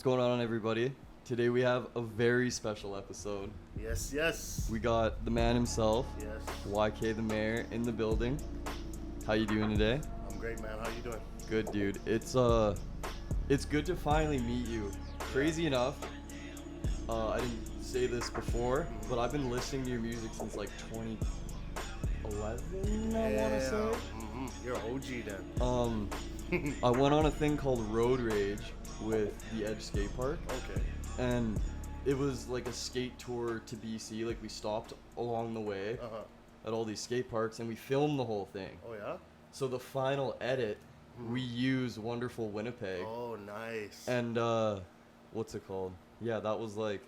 What's going on, everybody? Today we have a very special episode. Yes. We got the man himself, Yes. YK the mayor, in the building. How you doing today? I'm great, man. How you doing? Good, dude. It's good to finally meet you. Crazy enough, I didn't say this before, but I've been listening to your music since like 2011. I want to say. Mm-hmm. You're an OG then. I went on a thing called Road Rage with the Edge Skate Park. Okay. And it was like a skate tour to BC. Like, we stopped along the way at all these skate parks and we filmed the whole thing. Oh yeah. So the final edit, we use Wonderful Winnipeg. Oh, nice. And what's it called? Yeah, that was like,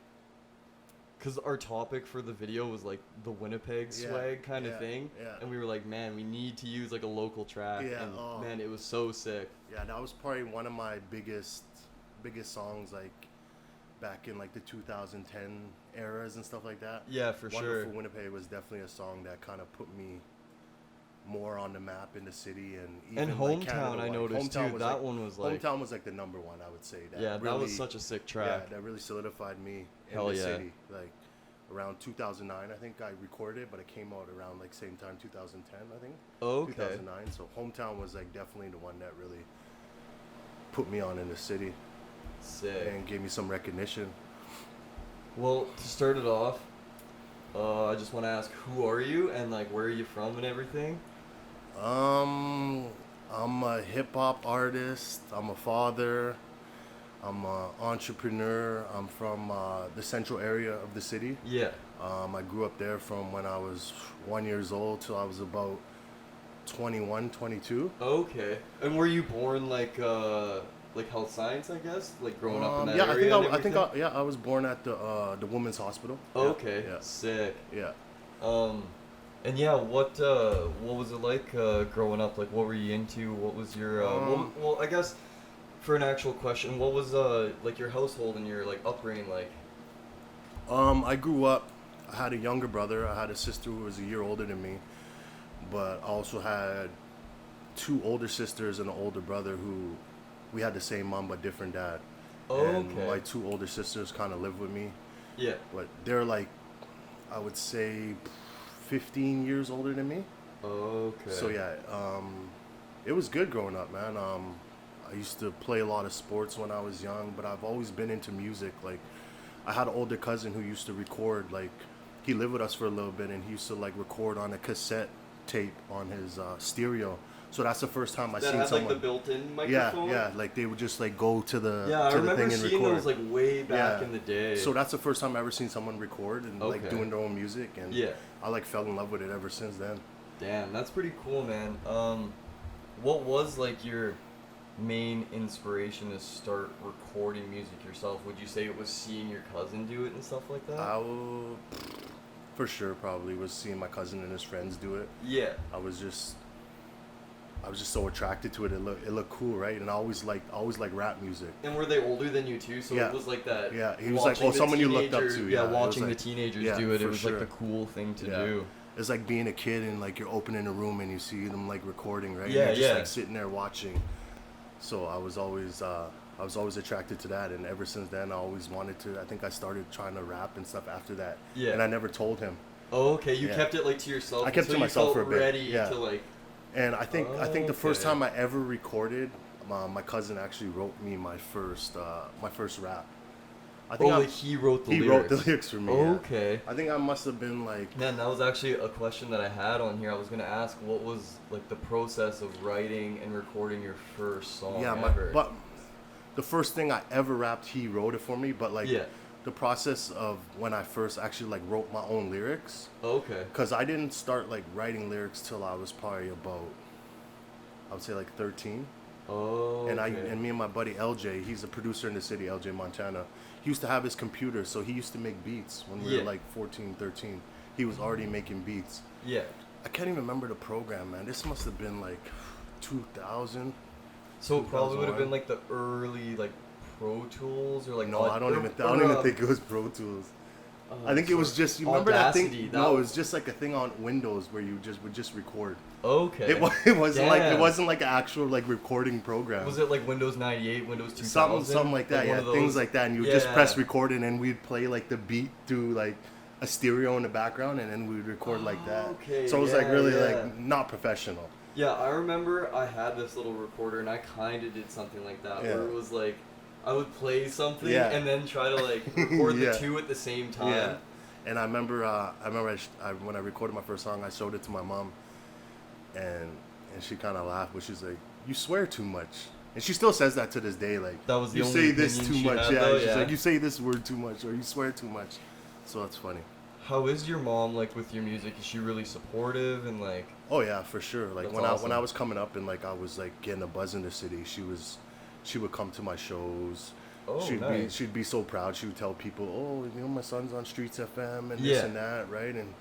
because our topic for the video was like the Winnipeg swag kind of thing. Yeah. And we were like, man, we need to use like a local track. Yeah. And man, it was so sick. Yeah, that was probably one of my biggest songs, like back in like the 2010 eras and stuff like that. Yeah, for sure. Wonderful Winnipeg was definitely a song that kind of put me more on the map in the city and even And like Hometown, Canada, I like, noticed Hometown too. was That like, one was like, Hometown was like the number one, I would say. yeah, really, that was such a sick track. Yeah, that really solidified me in Hell the yeah. city. Like around 2009, I think I recorded, but it came out around like same time 2010, I think. Okay. 2009. So Hometown was like definitely the one that really put me on in the city Sick. and gave me some recognition. Well, to start it off, I just want to ask, who are you and like where are you from and everything? I'm a hip hop artist. I'm a father. I'm an entrepreneur. I'm from the central area of the city. Yeah. I grew up there from when I was 1 year old till I was about 21, 22. Okay. And were you born like health science, I guess, like growing up in that Yeah, area? I was born at the women's hospital. Okay. Yeah. Sick. Yeah. And yeah, what was it like growing up? Like, what were you into? What was your well, I guess for an actual question, what was like your household and your like upbringing like? I grew up. I had a younger brother. I had a sister who was a year older than me, but I also had two older sisters and an older brother who we had the same mom but different dad. And my two older sisters kind of live with me. Yeah. But they're like, I would say, 15 years older than me. Okay. So yeah, it was good growing up, man. I used to play a lot of sports when I was young, but I've always been into music. Like, I had an older cousin who used to record. Like, he lived with us for a little bit, and he used to like record on a cassette tape on his stereo. So that's the first time I seen had, someone. Like the built-in microphone. Yeah. Like they would just like go to the I to the remember thing and seeing record. those like way back in the day. So that's the first time I ever seen someone record and like doing their own music, and I like fell in love with it ever since then. Damn, that's pretty cool, man. What was like your main inspiration to start recording music yourself? Would you say it was seeing your cousin do it and stuff like that? I will, for sure, probably was seeing my cousin and his friends do it. Yeah. I was just so attracted to it. It looked cool, right? And I always liked rap music. And were they older than you too? So it was like that. Yeah, he was like, someone you looked up to. Yeah, watching the teenagers do it. It was like the cool thing to do. It's like being a kid and like you're opening a room and you see them like recording, right? Yeah, and you're just like sitting there watching. So I was always attracted to that, and ever since then I always wanted to. I think I started trying to rap and stuff after that. Yeah. And I never told him. Oh, okay. You kept it like to yourself. I kept it to myself for a bit. Ready to like. And I think the first time I ever recorded, my cousin actually wrote me my first rap. I think he wrote the lyrics. He wrote the lyrics for me. Okay. Yeah. I think I must have been like. Man, that was actually a question that I had on here. I was gonna ask, what was like the process of writing and recording your first song ever? But the first thing I ever rapped, he wrote it for me. But like. Yeah. The process of when I first actually like wrote my own lyrics. Okay. Because I didn't start like writing lyrics till I was probably about, I would say like 13. Oh. And and me and my buddy LJ, he's a producer in the city, LJ Montana. He used to have his computer, so he used to make beats when we were like 14, 13. He was already making beats. Yeah. I can't even remember the program, man. This must have been like 2000. So it probably would have been like the early like Pro Tools or like I don't even think it was Pro Tools. I think it was just, you remember that thing? No, it was just like a thing on Windows where you would just record. Okay. It wasn't like Damn. it wasn't like an actual like recording program. Was it like Windows 98, Windows 2000? Something like that, one yeah, of those? things like that, and you would just Yeah. press record, and then we'd play like the beat through like a stereo in the background, and then we'd record like that. Okay, So it was like yeah, really yeah. like not professional. Yeah, I remember I had this little recorder, and I kind of did something like that, Yeah. where it was like, I would play something Yeah. and then try to like record Yeah. the two at the same time. Yeah. And I remember when I recorded my first song, I showed it to my mom, and she kind of laughed, but she's like, "You swear too much," and she still says that to this day. Like, That was the you only say this opinion too she much, had, yeah. though, She's yeah. like, "You say this word too much, or you swear too much." So it's funny. How is your mom like with your music? Is she really supportive and like? Oh yeah, for sure. Like That's when awesome. I was coming up and like I was like getting a buzz in the city, she would come to my shows. Oh, nice. She'd be so proud. She would tell people, "Oh, you know, my son's on Streets FM and Yeah. this and that," right? And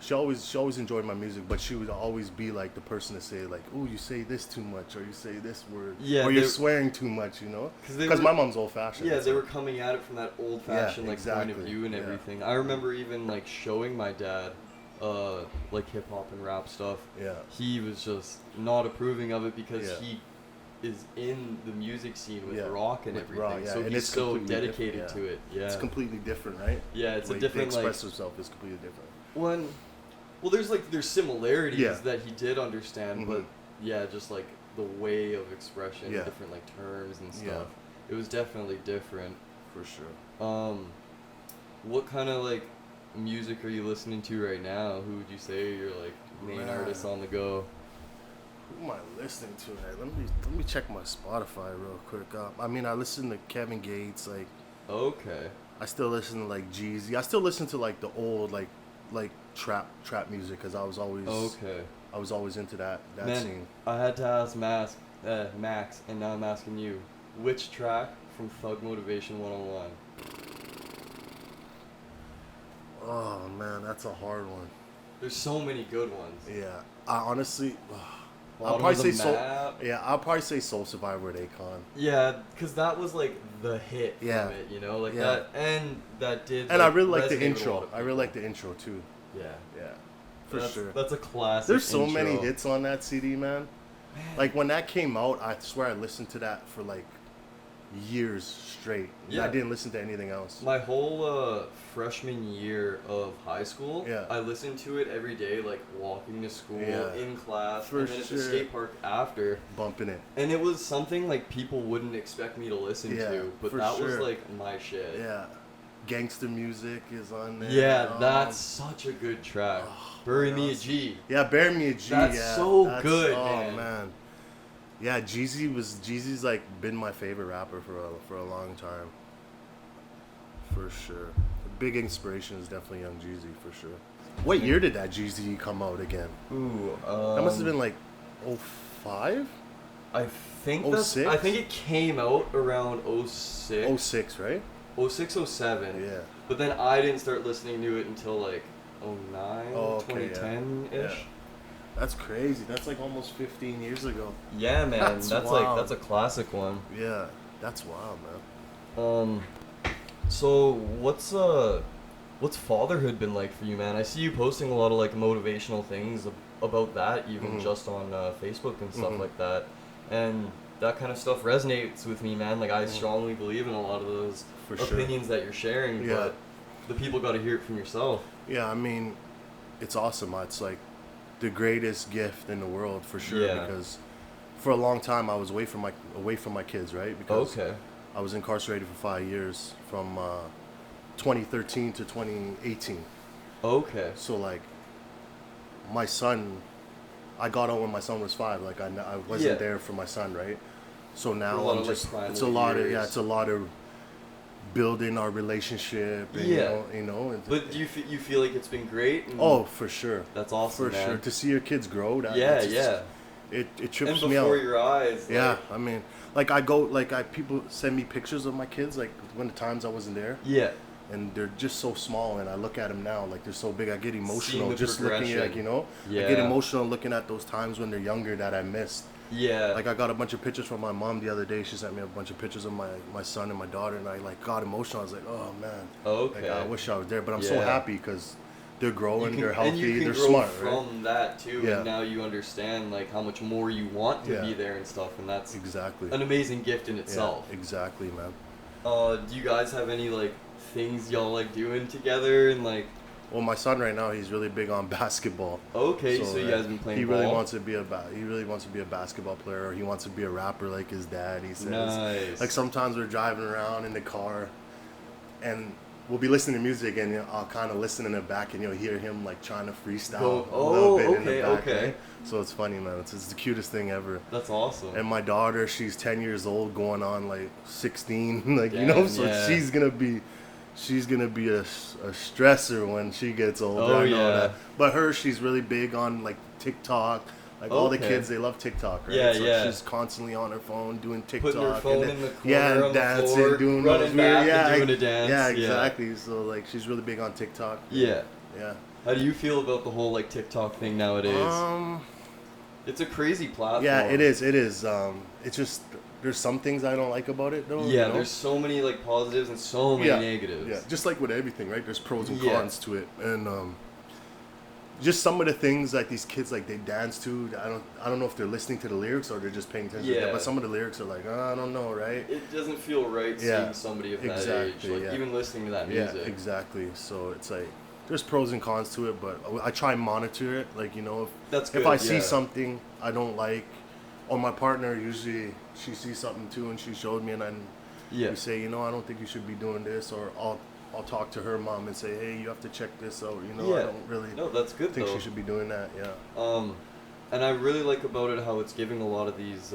she always enjoyed my music, but she would always be like the person to say like, "Oh, you say this too much, or you say this word, Yeah, or you're they- swearing too much," you know? 'Cause they Because were- my mom's old fashioned. Yeah, they were coming at it from that old-fashioned like point of exactly. view and Yeah. everything. I remember even like showing my dad, like hip hop and rap stuff. Yeah. He was just not approving of it because Yeah. he is in the music scene with Yeah, rock and with everything, rock, yeah, so and he's it's so completely dedicated different, to it. Yeah, It's completely different, right? yeah, it's The a way different they like express himself is completely different. one. Well, there's similarities Yeah. that he did understand, but Mhm. yeah, just like the way of expression, Yeah. different like terms and stuff. Yeah. It was definitely different. For sure. What kind of like music are you listening to right now? Who would you say are your like main Man. artists on the go? Who am I listening to? Hey, let me check my Spotify real quick. I mean, I listen to Kevin Gates. Like, Okay. I still listen to like Jeezy. I still listen to like the old like trap music because I was always into that Man, scene. I had to ask Max, and now I'm asking you, which track from Thug Motivation 101? Oh man, that's a hard one. There's so many good ones. Yeah, I honestly, I'll Bottom probably of say the Soul. Map. Yeah, I'll probably say Soul Survivor with Akon. Yeah, because that was like the hit Yeah. from it, you know, like Yeah. that, and that did. And I really like resonate the with a lot intro. of I really people. like the intro too. Yeah, Yeah, for that's, sure. That's a classic. There's so many intro. hits on that CD, man. Like when that came out, I swear I listened to that for like years straight. Yeah. I didn't listen to anything else. My whole freshman year of high school, Yeah. I listened to it every day, like walking to school, Yeah. in class, For and then at the sure. skate park after. Bumping it. And it was something like people wouldn't expect me to listen Yeah, to, but for that was sure. like my shit. Yeah. Gangster music is on there. Yeah, Um, that's such a good track. oh, Bury what Me a else? G. Yeah, Bear Me a G. That's yeah. so good, oh, man. Yeah, Jeezy's like been my favorite rapper for a long time. For sure. A big inspiration is definitely Young Jeezy for sure. What year did that Jeezy come out again? Ooh, That must have been like 05? I think that's. 06? I think it came out around 06. 06, right? 06, 07. Yeah. But then I didn't start listening to it until like 09, Oh, okay, 2010 ish. yeah. That's crazy. That's like almost 15 years ago. Yeah, man. That's That's wild. like that's a classic one. Yeah, that's wild, man. So what's fatherhood been like for you, man? I see you posting a lot of like motivational things about that, even Mhm. just on Facebook and stuff Mhm. like that, and that kind of stuff resonates with me, man. Like I Mhm. strongly believe in a lot of those For sure. opinions that you're sharing, Yeah. but the people got to hear it from yourself. Yeah, I mean, it's awesome. It's like the greatest gift in the world for sure. Yeah. Because for a long time I was away from my kids, right? Because Okay. I was incarcerated for 5 years from 2013 to 2018. Okay. So like, my son, I got out when my son was 5. Like I wasn't Yeah. there for my son, right? So A now lot I'm of, like, just primal it's a lot of years. it's a lot of building our relationship. And, Yeah. you know. And, But do you feel like it's been great? And oh, for sure. that's awesome, For man. sure, to see your kids grow, that Yeah, it's just- yeah. it And trips me before out. your eyes. Yeah, like- I mean, people send me pictures of my kids, like when the times I wasn't there, Yeah. and they're just so small, and I look at them now, like they're so big, I get Seeing emotional the just looking at, progression. I Yeah. get emotional looking at those times when they're younger that I missed. Yeah. Like I got a bunch of pictures from my mom the other day. She sent me a bunch of pictures of my son and my daughter, and I like got emotional. I was like, oh man, Okay. like, I wish I was there, but I'm so Yeah. happy because they're growing, they're and you healthy, can they're grow smart, from right? that too, Yeah. and now you understand like how much more you want to Yeah. be there and stuff, and that's Exactly. an amazing gift in itself. Yeah, exactly, man. Do you guys have any like things y'all like doing together and like? Well, my son right now, he's really big on basketball. Okay, so you guys been playing he ball? really wants to be a basketball player, or he wants to be a rapper like his dad. He says. Nice. Like sometimes we're driving around in the car, and we'll be listening to music, and I'll kind of listen in the back, and you'll hear him like trying to freestyle a little bit in the back. Okay. Right? So it's funny, man. It's the cutest thing ever. That's awesome. And my daughter, she's 10 years old, going on like 16, like Damn, so yeah. she's gonna be a stressor when she gets older. Oh, I know yeah. that. But she's really big on like TikTok. Like all the Okay. kids, they love TikTok, right? Yeah, so yeah. she's constantly on her phone doing TikTok. Putting her phone and in the corner yeah, on and the dancing, floor, doing running those weird, back yeah, and doing a dance. Yeah, Yeah. exactly. So like she's really big on TikTok. Yeah. Yeah. How do you feel about the whole like TikTok thing nowadays? It's a crazy platform. Yeah, it is. It's just there's some things I don't like about it though. Yeah, you know? there's so many like positives and so many negatives. Yeah, just like with everything, right? There's pros and Yeah. cons to it, and just some of the things like these kids like they dance to. I don't know if they're listening to the lyrics or they're just paying attention. Yeah. But some of the lyrics are like, I don't know, right? It doesn't feel right Yeah, seeing somebody of that exactly, age, like yeah. even listening to that music. Yeah, exactly. So it's like there's pros and cons to it, but I try and monitor it. Like That's if good, I see yeah. something I don't like, or my partner usually she sees something too and she showed me, and then Yeah. we say, I don't think you should be doing this, or I'll talk to her mom and say, hey, you have to check this out. I don't really No, that's good think though. she should be doing that. Yeah. And I really like about it how it's giving a lot of these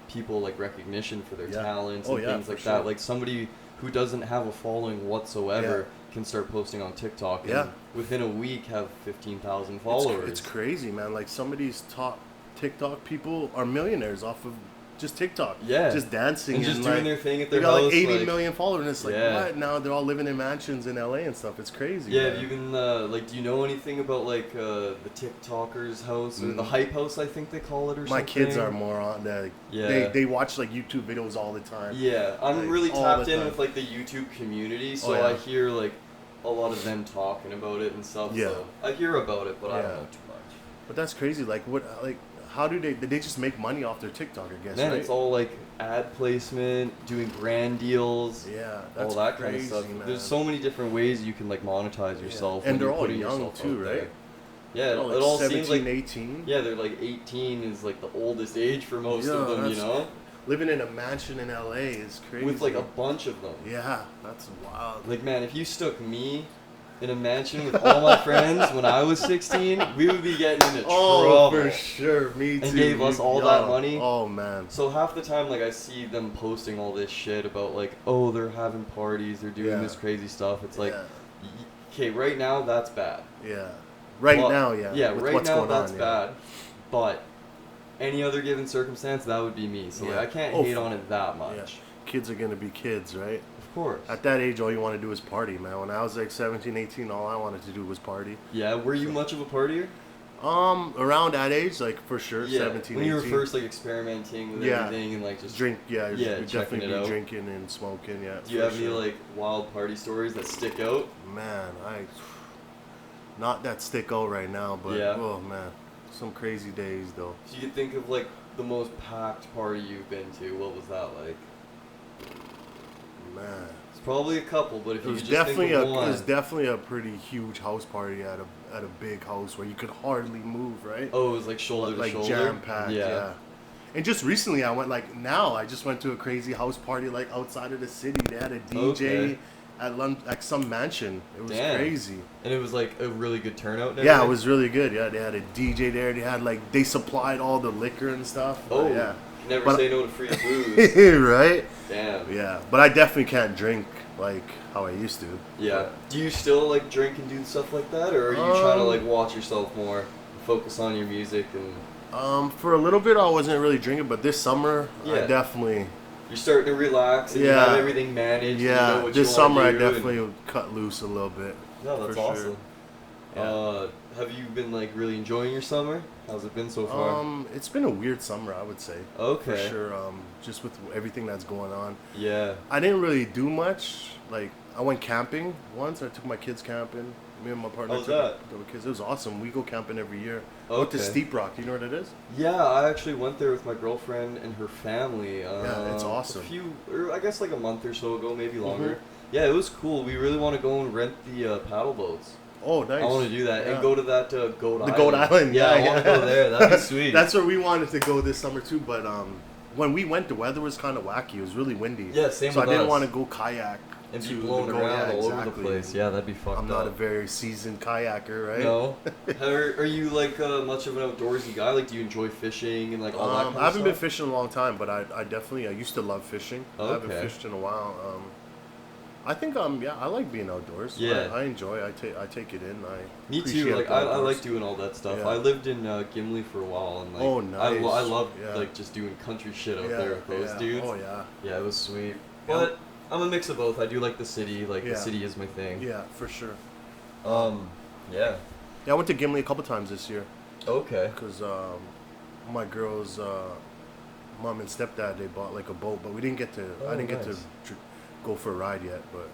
people like recognition for their Yeah. talents Oh, and yeah, things for like sure. that. Like somebody who doesn't have a following whatsoever can start posting on TikTok and Yeah. within a week have 15,000 followers. It's crazy, man. Like some of these top TikTok people are millionaires off of just TikTok. Yeah. Just dancing And just doing like, their thing at they their got house. like 80 million followers, and it's like, Yeah. what? Now they're all living in mansions in LA and stuff. It's crazy. Yeah, man. have you been, do you know anything about, like, the TikToker's house, or the Hype House, I think they call it, or something? My kids are more on that. Yeah. They watch, like, YouTube videos all the time. Yeah, I'm Like, really all tapped the in time. with, like, the YouTube community, so Oh, yeah. I hear, like, a lot of them talking about it and stuff, Yeah. so I hear about it, but I don't Yeah. know too much. But that's crazy. Like, how do they just make money off their TikTok, I guess, Man, right? it's all, like, ad placement, doing brand deals, Yeah, all that's that crazy, kind of stuff. man. There's so many different ways you can, like, monetize yourself. And when they're you're all putting young, yourself too, out right? there. Yeah, They're all, like, it all 17, seems like 18. Yeah, they're like 18 is like the oldest age for most of them, you that's- know? Living in a mansion in LA is crazy. With like a bunch of them. Yeah, that's wild. Like, man, if you stuck me in a mansion with all my friends when I was 16, we would be getting into Oh, trouble. for sure. Me too. And gave us all that money. Oh, man. So half the time, like, I see them posting all this shit about, like, oh, they're having parties, they're doing Yeah. this crazy stuff. It's like, Yeah. okay, right now, that's bad. Yeah. Right But- now, yeah. Yeah, with right what's now, going that's on, bad. But any other given circumstance, that would be me. So, like, Yeah. I can't Oh, hate on it that much. Yeah. Kids are going to be kids, right? Of course. At that age, all you want to do is party, man. When I was like 17, 18, all I wanted to do was party. Yeah, were you much of a partier? Around that age, like for sure, Yeah, 17, when you were 18. first like experimenting with Yeah. everything and like just Drink, yeah, Yeah, we'd checking definitely it be out. drinking and smoking, yeah. Do you for have any sure. like wild party stories that stick out? Man, not that stick out right now, but Yeah. oh man, some crazy days though. If you could think of like the most packed party you've been to, what was that like? Man, It's probably a couple, but if it you was could just definitely think of one. it was definitely a pretty huge house party at a big house where you could hardly move, right? Oh, it was like shoulder like to shoulder. jam packed, yeah. And just recently, I just went to a crazy house party like outside of the city. They had a DJ at some mansion. It was Damn. crazy. And it was like a really good turnout. And Yeah, it everything? was really good. Yeah, they had a DJ there. They supplied all the liquor and stuff. Oh, yeah. Never But- say no to free booze. Right? Damn. Yeah, but I definitely can't drink like how I used to. Yeah. Do you still like drink and do stuff like that, or are you trying to like watch yourself more, focus on your music and? For a little bit, I wasn't really drinking, but this summer, I Yeah. definitely. You're starting to relax and you Yeah. have everything managed. and you know Yeah, what this you wanna summer I do definitely would cut loose a little bit. No, that's for awesome. Sure. Yeah. Have you been like really enjoying your summer? How's it been so far? It's been a weird summer, I would say. Okay. For sure. Just with everything that's going on. Yeah. I didn't really do much. Like, I went camping once. I took my kids camping. Me and my partner How's took that? the kids. It was awesome. We go camping every year. Went to Okay. Steep Rock. You know what it is? Yeah, I actually went there with my girlfriend and her family. Yeah, it's awesome. Or I guess like a month or so ago, maybe longer. Mhm. Yeah, it was cool. We really want to go and rent the paddle boats. Oh, nice. I want to do that Yeah. and go to that Goat Island. The Goat Island. Yeah, I want to go there. That'd be sweet. That's where we wanted to go this summer too. But when we went, the weather was kind of wacky. It was really windy. Yeah, same So I with didn't us. want to go kayak And be to blown the around yeah, all over the exactly. place. Yeah, that'd be fucked I'm up. not a very seasoned kayaker, right? No. Are you like much of an outdoorsy guy? Like, do you enjoy fishing and like all that kind of I haven't been stuff? fishing in a long time, but I definitely I used to love fishing. I haven't Okay. fished in a while. I think I like being outdoors. Yeah. I enjoy. I take it in. Me too. appreciate Like the I outdoors. like doing all that stuff. Yeah. I lived in Gimli for a while, and like Oh, nice. I love Yeah. like just doing country shit out Yeah, there with those yeah. dudes. Oh yeah. Yeah, it was sweet. Yeah. But I'm a mix of both. I do like the city. Like Yeah. the city is my thing. Yeah, for sure. Yeah. Yeah, I went to Gimli a couple times this year Okay. because my girl's mom and stepdad they bought like a boat, but we didn't get to. Oh, I didn't get to nice. go for a ride yet, but.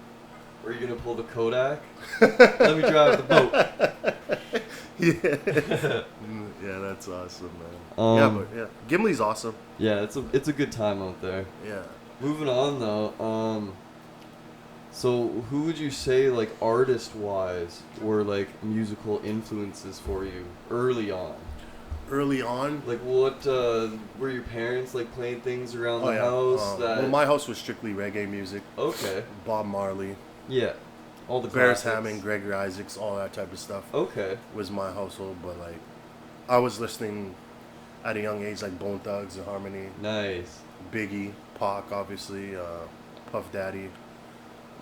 Were you gonna pull the Kodak? Let me drive the boat. Yeah. Yeah, that's awesome, man. Yeah, but yeah, Gimli's awesome. Yeah, it's a good time out there. Yeah. Moving on though, so who would you say like artist-wise were like musical influences for you early on? Early on. Like what were your parents like playing things around Oh the yeah. house that? Well, my house was strictly reggae music. Okay. Bob Marley, Yeah. All the Bears classics. Hammond, Gregory Isaacs, all that type of stuff Okay. was my household. But like, I was listening at a young age like Bone Thugs and Harmony, Nice. Biggie, Pac, obviously, Puff Daddy.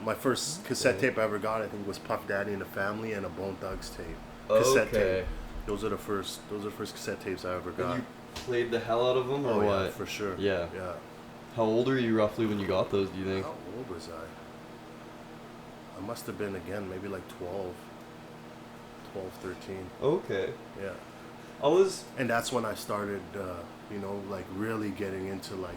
My first cassette tape I ever got, I think, was Puff Daddy and the Family and a Bone Thugs tape. Cassette Okay. tape. Those are the first cassette tapes I ever And got. you played the hell out of them, or Oh what? yeah, for sure. Yeah. Yeah. How old are you roughly when you got those? Do you think? How old was I? I must have been again maybe like 12, 13. Okay. Yeah. I was And that's when I started, like really getting into like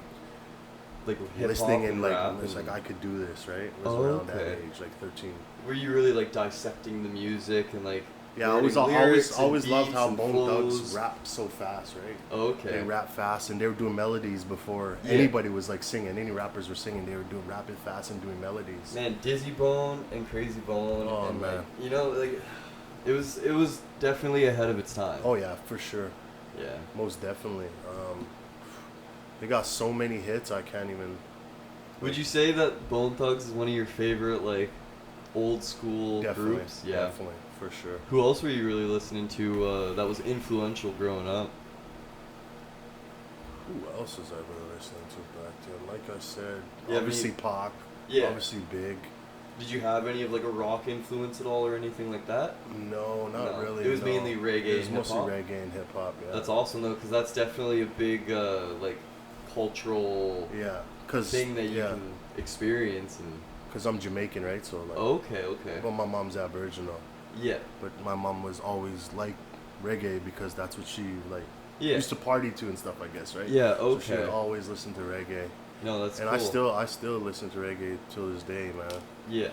like hip hop listening and like rap. it's and- like I could do this, right? It was Oh, around that okay. age, like 13. Were you really like dissecting the music and like? Yeah, I learning always lyrics and always loved beats how and Bone flows? Thugs rap so fast, right? Okay. They rap fast and they were doing melodies before Yeah. anybody was like singing. Any rappers were singing. They were doing rapping fast and doing melodies. Man, Dizzy Bone and Crazy Bone, Oh, and man. like like, it was definitely ahead of its time. Oh yeah, for sure, Yeah. most definitely. They got so many hits. I can't even. Would you say that Bone Thugs is one of your favorite like old school Definitely, groups? Yeah. definitely, for sure. Who else were you really listening to that was influential growing up? Who else was I really listening to back then? Like I said, Yeah, obviously Pac. Yeah. Obviously Big. Did you have any of like a rock influence at all or anything like that? No, not No. really. It was no. mainly reggae It was and mostly hip-hop? reggae and hip hop. Yeah. That's awesome though, because that's definitely a big like cultural Yeah, cause thing that you can experience and. Cause I'm Jamaican, right? So like. Okay. But my mom's Aboriginal. Yeah. But my mom was always like reggae because that's what she like Yeah. used to party to and stuff. I guess, right? Yeah. So she would Okay. always listen to reggae, No, that's and cool. I still listen to reggae till this day, man. Yeah.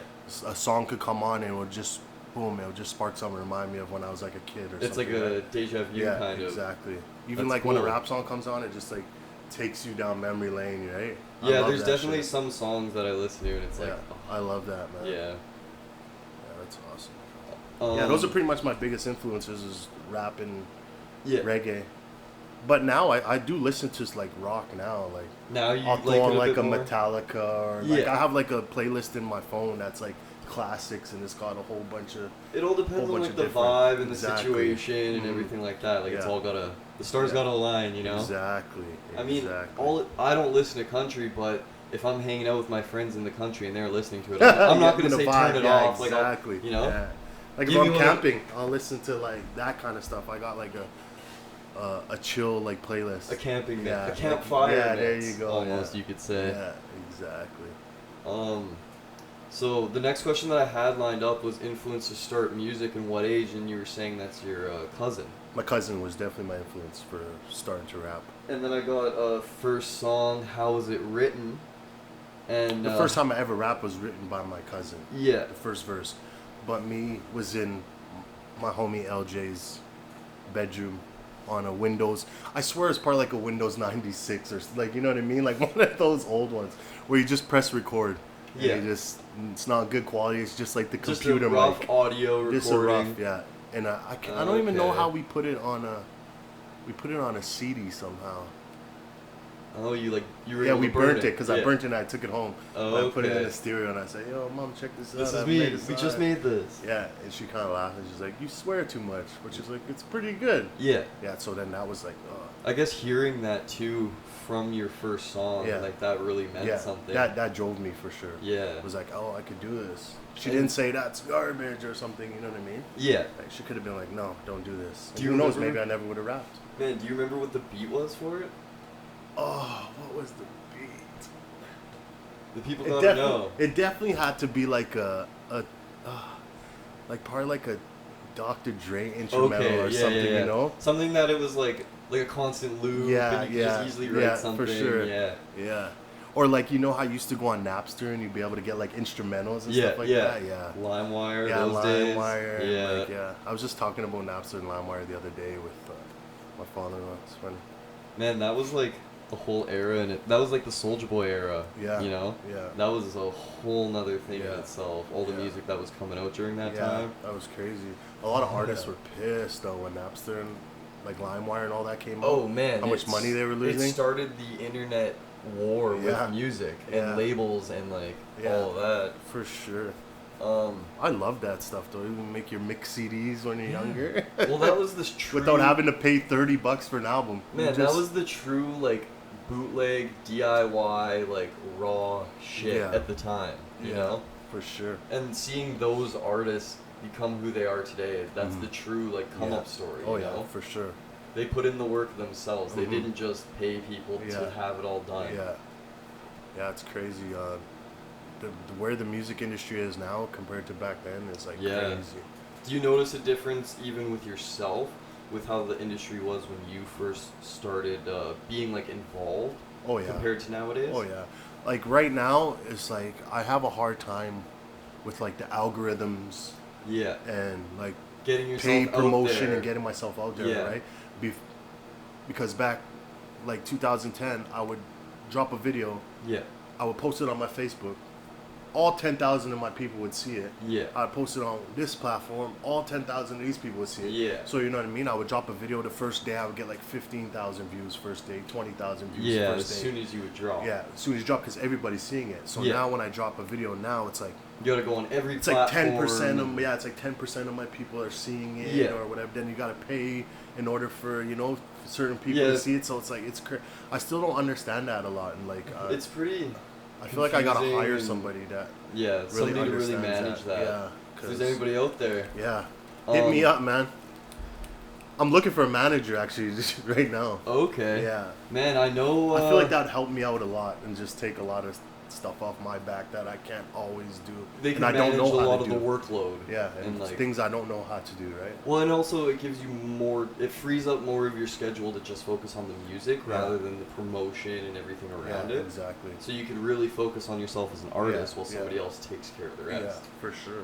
A song could come on and it would just boom, it would just spark something, remind me of when I was like a kid or It's like something. a right? deja vu Yeah, kind of. exactly. Even That's like when a cool. rap song comes on, it just like takes you down memory lane, right? I Yeah, love there's that definitely shit. some songs that I listen to and it's like, Yeah, I love that, man. yeah. Yeah, that's awesome. Yeah, those are pretty much my biggest influences is rap and yeah. reggae. But now I do listen to like rock now. Like Now you I'll like throw it on a like bit a more? Metallica or like Yeah. I have like a playlist in my phone that's like classics and it's got a whole bunch of It all depends whole on bunch like of the different- vibe and the Exactly. situation and Mhm. everything like that. Like it's Yeah. all gotta the stars Yeah. gotta align, you know. Exactly. I mean, exactly. I don't listen to country, but if I'm hanging out with my friends in the country and they're listening to it, I'm not Yeah, gonna say vibe, turn it yeah, off. Like, exactly. you know. Yeah. Like Give if me I'm one of- camping, I'll listen to like that kind of stuff. I got like a chill like playlist. A camping mix, Yeah, a like- campfire yeah, mix, there you go, almost yeah. you could say. Yeah, exactly. So the next question that I had lined up was influence to start music and what age, and you were saying that's your cousin. My cousin was definitely my influence for starting to rap. And then I got first song, how was it written? And The first time I ever rapped was written by my cousin. yeah, The first verse. but me was in my homie LJ's bedroom on a Windows. I swear it's probably like a Windows 96 or like, you know what I mean? Like one of those old ones where you just press record. Yeah. It's not good quality. It's just like the Just computer a rough mic. audio recording. Just a rough, yeah. And I don't even know Okay. how we put it on a CD somehow. Oh, you were Yeah, able we to burn burnt it because I Yeah. burnt it and I took it home. Oh, And I put it in okay. the stereo and I said, yo, mom, check this out. This is I've me. made We a just song." made this. Yeah, and she kind of laughed and she's like, you swear too much, which is like, it's pretty good. Yeah. Yeah, so then that was like, I guess hearing that too from your first song, Yeah. like that really meant yeah, something. that drove me for sure. Yeah. It was like, oh, I could do this. She And- didn't say that's garbage or something, you know what I mean? Yeah. Like, she could have been like, no, don't do this. Do And you who knows, remember- maybe I never would have rapped. Man, do you remember what the beat was for it? Oh, what was the beat? The people gotta know. It definitely had to be like like probably like a Dr. Dre instrumental Okay, or yeah, something, yeah. you know? Something that it was like a constant loop, Yeah, and you could just easily write something. for sure. Yeah. Yeah. Or like, you know how you used to go on Napster and you'd be able to get like instrumentals and Yeah, stuff like yeah. that? Yeah. LimeWire, Yeah, those days. LimeWire. Yeah. Like, yeah. I was just talking about Napster and LimeWire the other day with my father-in-law. It's funny. Man, that was like the whole era, and that was like the Soulja Boy era. Yeah. You know? Yeah. That was a whole nother thing in Yeah. itself. All the Yeah. music that was coming out during that Yeah, time. that was crazy. A lot of artists Yeah. were pissed though when Napster and like LimeWire and all that came out. Oh man, How much money they were losing? It started the internet war Yeah. with music Yeah. and labels and like Yeah. all of that. For sure. Um, I love that stuff though. You make your mix CDs when you're younger. well, that was this true. Without having to pay $30 for an album. You Man, that just- was the true like bootleg DIY like raw shit Yeah. at the time. You know, for sure. and seeing those artists become who they are today, that's the true like come Yeah. up story. Oh you yeah, know? for sure. They put in the work themselves. They Mhm. didn't just pay people Yeah. to have it all done. Yeah. Yeah, it's crazy. Where the music industry is now compared to back then is like Yeah. crazy. Do you notice a difference even with yourself, with how the industry was when you first started being like involved Oh yeah. compared to nowadays? Oh yeah. Like right now, it's like I have a hard time with like the algorithms Yeah. and like Getting yourself paid out promotion there. and getting myself out there, Yeah. right? Because back like 2010, I would drop a video, Yeah. I would post it on my Facebook. All 10,000 of my people would see it. Yeah. I'd post it on this platform. All 10,000 of these people would see it. Yeah. So you know what I mean? I would drop a video the first day. I would get like 15,000 views first day, 20,000 views Yeah, first as day. soon as you would drop. Yeah, as soon as you drop, because everybody's seeing it. So Yeah. now when I drop a video now, it's like You gotta go on every it's like platform. 10% of it's like 10% of my people are seeing it Yeah. or whatever. Then you gotta pay in order for certain people Yeah. to see it. So it's like I still don't understand that a lot, and like It's pretty. I feel like I gotta confusing hire and- somebody that Yeah, really somebody to really understands manage that. Yeah, If there's anybody out there. yeah, hit me Um, up, man. I'm looking for a manager actually just right now. Okay. Yeah, Man, I know. I feel like that'd help me out a lot and just take a lot of stuff off my back that I can't always do. They can and I manage don't know a how lot to of do. the workload. Yeah, and like things I don't know how to do, right? Well, and also it gives you more. It frees up more of your schedule to just focus on the music Yeah. rather than the promotion and everything around Yeah, it. exactly. So you could really focus on yourself as an artist Yeah, while somebody yeah. else takes care of the Yeah, rest. for sure.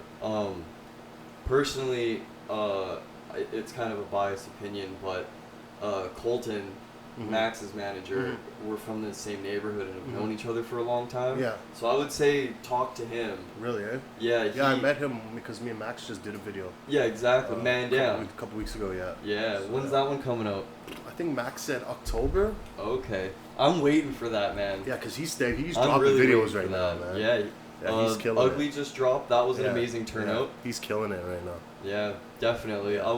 Personally, it's kind of a biased opinion, but Colton, Mhm. Max's manager, we're from the same neighborhood and have known each other for a long time. Yeah. So I would say talk to him. Really, eh? Yeah. Yeah, I met him because me and Max just did a video. Yeah, exactly. Man down. A couple weeks ago, yeah. Yeah. So, When's that one coming out? I think Max said October. Okay. I'm waiting for that, man. Yeah, because he's dropping I'm really videos waiting right for now, that. man. Yeah. Yeah, he's killing Ugly it. just dropped. That was an Yeah, amazing turnout. yeah, he's killing it right now. Yeah, definitely. Yeah. I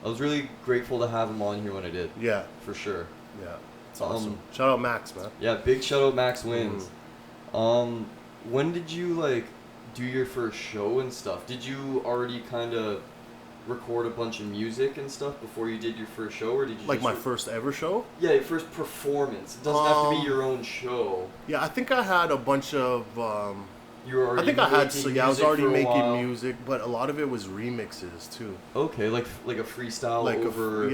was really grateful to have him on here when I did. Yeah, For sure. yeah. It's awesome. Um, Shout out Max, man. Yeah, big shout out Max Wins. Mm-hmm. When did you like do your first show and stuff? Did you already kind of record a bunch of music and stuff before you did your first show, or did you Like just my first ever show? Yeah, your first performance. It doesn't have to be your own show. Yeah, I think I had a bunch of. You were already I think I had. making So yeah, I was music already for a making while. music, but a lot of it was remixes too. Okay, like a freestyle Like over.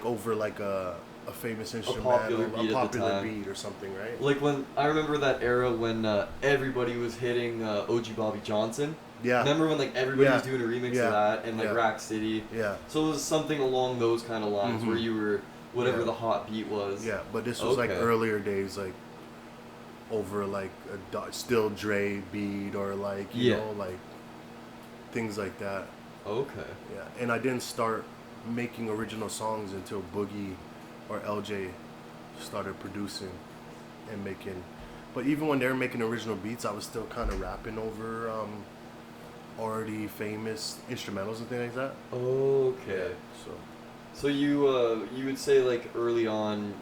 over like a famous instrumental, popular beat at the popular time. beat or something, right? Like when I remember that era when everybody was hitting OG Bobby Johnson. Yeah. Remember when like everybody was Yeah. doing a remix Yeah. of that and like Yeah. Rack City? Yeah. So it was something along those kind of lines where Mhm. you were whatever Yeah. the hot beat was. Yeah, but this was like Okay. earlier days, like over like a Still Dre beat or like you Yeah. know like things like that. Okay. Yeah, and I didn't start making original songs until Boogie or LJ started producing and making. But even when they were making original beats, I was still kind of rapping over already famous instrumentals and things like that. Okay. So So you would say like early on,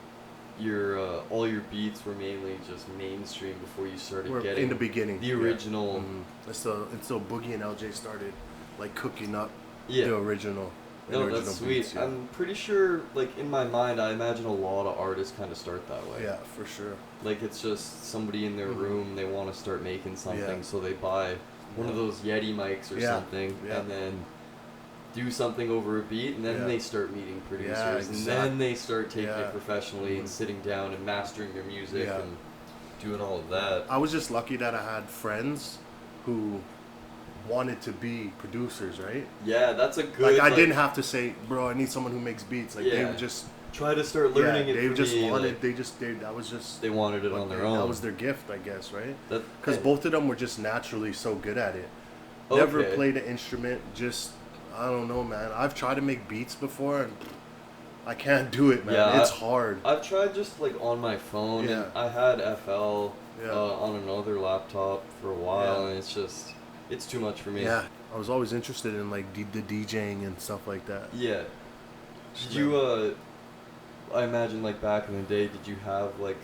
your all your beats were mainly just mainstream before you started we're getting in the beginning. the original. Until Boogie and LJ started like cooking up Yeah. the original. No, original that's sweet. beats, yeah. I'm pretty sure, like in my mind, I imagine a lot of artists kind of start that way. Yeah, for sure. Like it's just somebody in their Mhm. room, they want to start making something, Yeah. so they buy one of Yeah. those Yeti mics or Yeah. something, Yeah. and then do something over a beat, and then Yeah. they start meeting producers, Yeah, and exact- then they start taking Yeah. it professionally and Mhm. sitting down and mastering their music Yeah. and doing all of that. I was just lucky that I had friends who wanted to be producers, right? Yeah, that's a good. Like I didn't have to say, bro, I need someone who makes beats. Like they Yeah. would just try to start learning yeah, it. they for just me, wanted. like, That was just they wanted it what on their they- own. That was their gift, I guess, right? That- Because and- both of them were just naturally so good at it. Never Okay. played an instrument. Just I don't know, man. I've tried to make beats before and I can't do it, man. Yeah, It's hard. I've tried just like on my phone, and Yeah. I had FL Yeah. on another laptop for a while, Yeah. and it's too much for me. Yeah, I was always interested in like the DJing and stuff like that. Yeah. Did you I imagine like back in the day, did you have like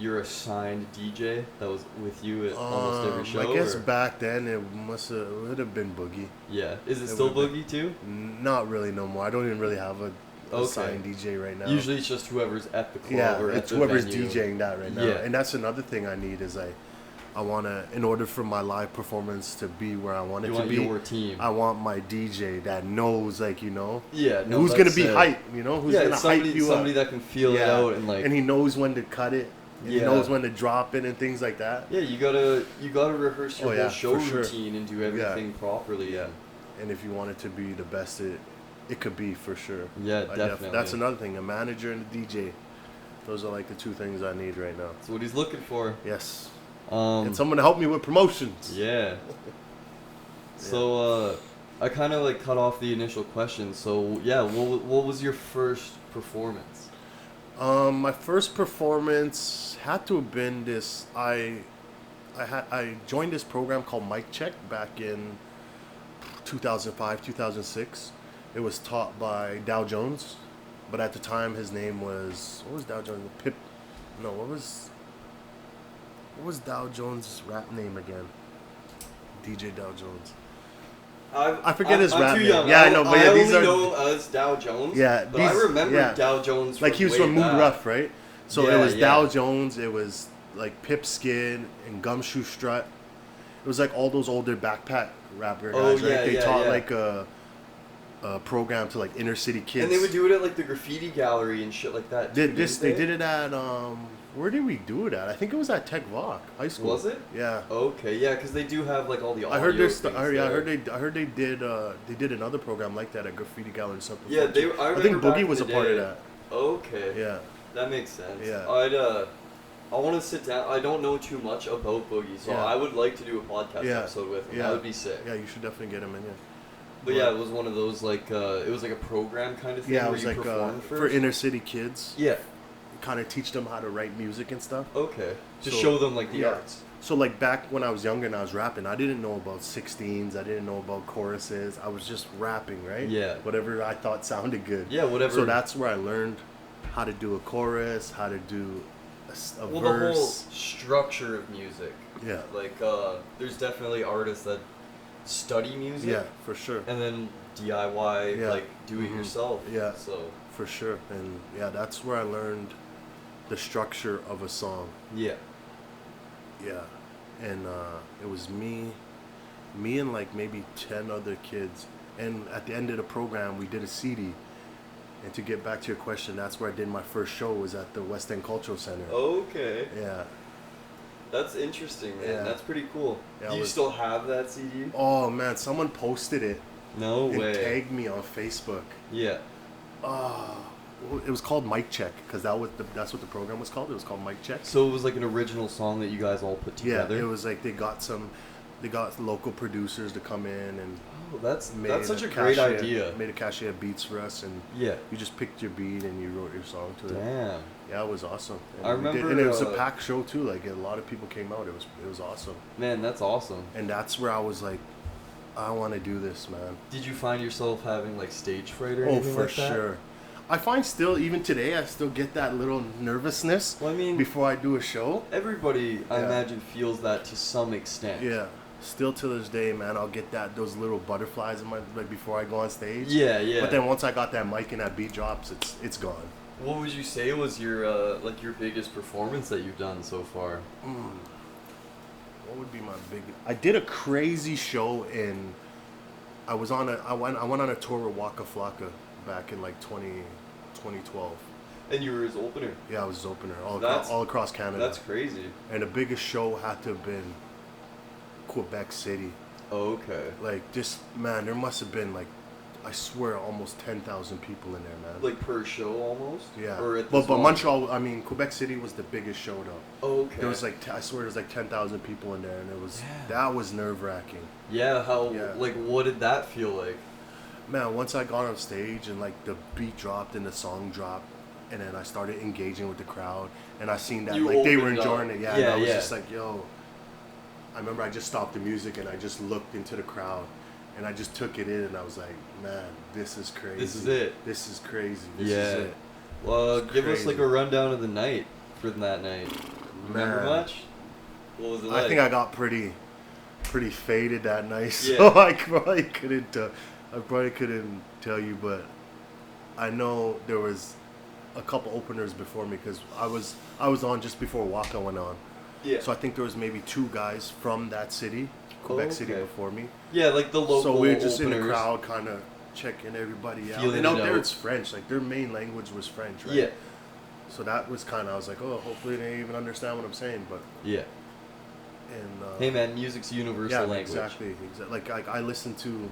your assigned DJ that was with you at almost every show? I guess or- back then it would have been Boogie. Yeah. Is it it still would've Boogie too? Not really no more. I don't even really have a Okay. assigned DJ right now. Usually it's just whoever's at the club yeah, or at it's the whoever's venue. DJing that right now. Yeah. And that's another thing I need is I want to, in order for my live performance to be where I want it You to want be, your team. I want my DJ that knows, like, you know, Yeah. No, who's gonna that's be it. hype, you know, who's Yeah, gonna it's hype somebody, you somebody up. that can feel it Yeah. out and like. And he knows when to cut it. And he Yeah. knows when to drop it and things like that. Yeah, you gotta rehearse your Oh, yeah, whole show for sure. routine and do everything properly. Yeah. And if you want it to be the best it could be, for sure. Yeah, I definitely. That's another thing. A manager and a DJ. Those are like the two things I need right now. That's what he's looking for. Yes. Um, And someone to help me with promotions. yeah. So I kind of like cut off the initial question. So yeah, what was your first performance? My first performance had to have been this. I joined this program called Mic Check back in 2005, 2006. It was taught by Dow Jones, but at the time his name was, what was Dow Jones? What was Dow Jones' rap name again? DJ Dow Jones. I forget his I'm rap too name. young. Yeah, I know, but I yeah, only these are know as Dow Jones. Yeah, but I these- remember yeah. Dow Jones. Like he was way from Mood back. Rough, right? So Yeah, it was yeah. Dow Jones, it was like Pip Skin and Gumshoe Strut. It was like all those older backpack rapper guys, Oh, right? yeah, They yeah, taught yeah. like a program to like inner city kids. And they would do it at like the graffiti gallery and shit like that. Did too, this? didn't They did it at where did we do it at? I think it was at Tech Voc High School. Was it? Yeah. Okay, yeah, because they do have like all the audio I heard things I heard there. they did another program like that at Graffiti Gallery or something. Yeah, too. I think remember back Boogie in was the a part of day. that. Okay. Yeah. That makes sense. Yeah. I want to sit down. I don't know too much about Boogie, so Yeah. I would like to do a podcast Yeah. episode with him. Yeah. That would be sick. Yeah, you should definitely get him in here. But yeah, it was one of those like it was like a program kind of thing Yeah, it where was you like performed for first. inner city kids. Yeah. Kind of teach them how to write music and stuff. Okay. To So, show them like the yeah. arts. So like back when I was younger and I was rapping, I didn't know about 16s. I didn't know about choruses. I was just rapping, right? Yeah. Whatever I thought sounded good. Yeah, whatever. So that's where I learned how to do a chorus, how to do a well, the whole verse. structure of music. Yeah. Like there's definitely artists that study music. Yeah, for sure. And then DIY, Yeah. like do it Mhm. yourself. Yeah. So For sure. And yeah, that's where I learned the structure of a song. yeah. Yeah. And it was me and like maybe 10 other kids. And at the end of the program, we did a CD. And to get back to your question, that's where I did my first show, was at the West End Cultural Center. Okay. Yeah. That's interesting, man. Yeah. That's pretty cool. Yeah, Do you still have that CD? Oh man, someone posted it No and way. tagged me on Facebook. Yeah. It was called Mic Check because that's what the program was called. It was called Mic Check. So it was like an original song that you guys all put together? Yeah, it was like they got local producers to come in and that's such a great idea. Made a cache of beats for us, and yeah, you just picked your beat and you wrote your song to it. Damn. Yeah, it was awesome. And I remember, and it was a packed show too. Like a lot of people came out. It was awesome. Man, that's awesome. And that's where I was like, I want to do this, man. Did you find yourself having like stage fright or anything like that? Oh, for sure. I find still, even today, I still get that little nervousness. Well, I mean, before I do a show. Everybody, I imagine, feels that to some extent. Yeah. Still to this day, man, I'll get those little butterflies in my before I go on stage. Yeah, yeah. But then once I got that mic and that beat drops, it's gone. What would you say was your your biggest performance that you've done so far? What would be my biggest? I did a crazy show in. I went on a tour with Waka Flocka back in like 2012. And you were his opener? Yeah, I was his opener all across Canada. That's crazy. And the biggest show had to have been Quebec City. Oh, okay. Like, just, man, there must have been, like, I swear, almost 10,000 people in there, man. Like, per show, almost? Yeah. Or at but Montreal, I mean, Quebec City was the biggest show, though. Oh, okay. There was, like, I swear there was, like, 10,000 people in there, and that was nerve-wracking. Yeah, like, what did that feel like? Man, once I got on stage, and, like, the beat dropped and the song dropped, and then I started engaging with the crowd, and I seen that, like, they were enjoying it. Yeah, and I was just like, yo. I remember I just stopped the music and I just looked into the crowd and I just took it in and I was like, man, this is crazy. This is it. This is crazy. This is it. Well, give us like a rundown of the night for that night. Remember much? What was it like? I think I got pretty faded that night, so I probably couldn't tell you, but I know there was a couple openers before me because I was on just before Waka went on. Yeah. So I think there was maybe 2 guys from that city, Quebec City, before me. Yeah, like the local. So we were just openers. In the crowd, kind of checking everybody out. Feeling and out there, it's French. Like their main language was French, right? Yeah. So that was kind of, I was like, oh, hopefully they even understand what I'm saying. But yeah. And hey man, music's universal language. Exactly. Like I listen to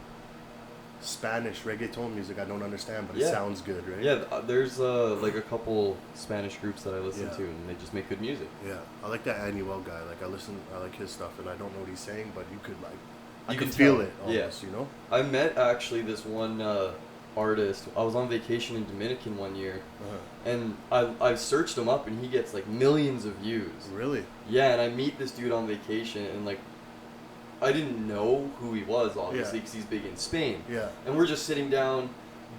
Spanish reggaeton music I don't understand, but it sounds good, right? Yeah, there's like a couple Spanish groups that I listen to, and they just make good music. Yeah, I like that Anuel guy. Like I like his stuff, and I don't know what he's saying, but you could like, you can feel it almost, you know? I met actually this one artist. I was on vacation in Dominican one year, and I searched him up, and he gets like millions of views. Really? Yeah, and I meet this dude on vacation, and like, I didn't know who he was, obviously, because he's big in Spain. Yeah. And we're just sitting down,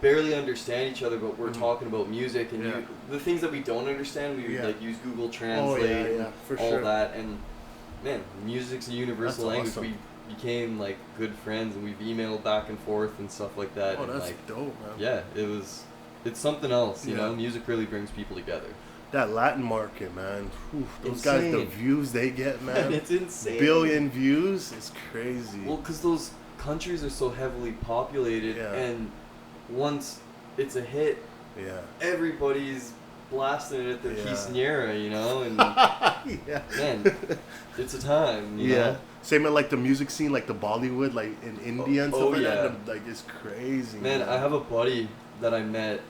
barely understand each other, but we're talking about music, and the things that we don't understand, we like use Google Translate, for all sure. that, and man, music's a universal language. Awesome. We became like good friends, and we've emailed back and forth and stuff like that. Oh, and, that's like, dope, man. Yeah, it's something else, you know. Music really brings people together. That Latin market, man. Whew, those guys, the views they get, man. It's insane. Billion views. It's crazy. Well, because those countries are so heavily populated, and once it's a hit, everybody's blasting it at their quinceañera, you know? And man, it's a time, you know? Same in like the music scene, like the Bollywood, like in India and stuff like that. Like it's crazy. Man, I have a buddy that I met.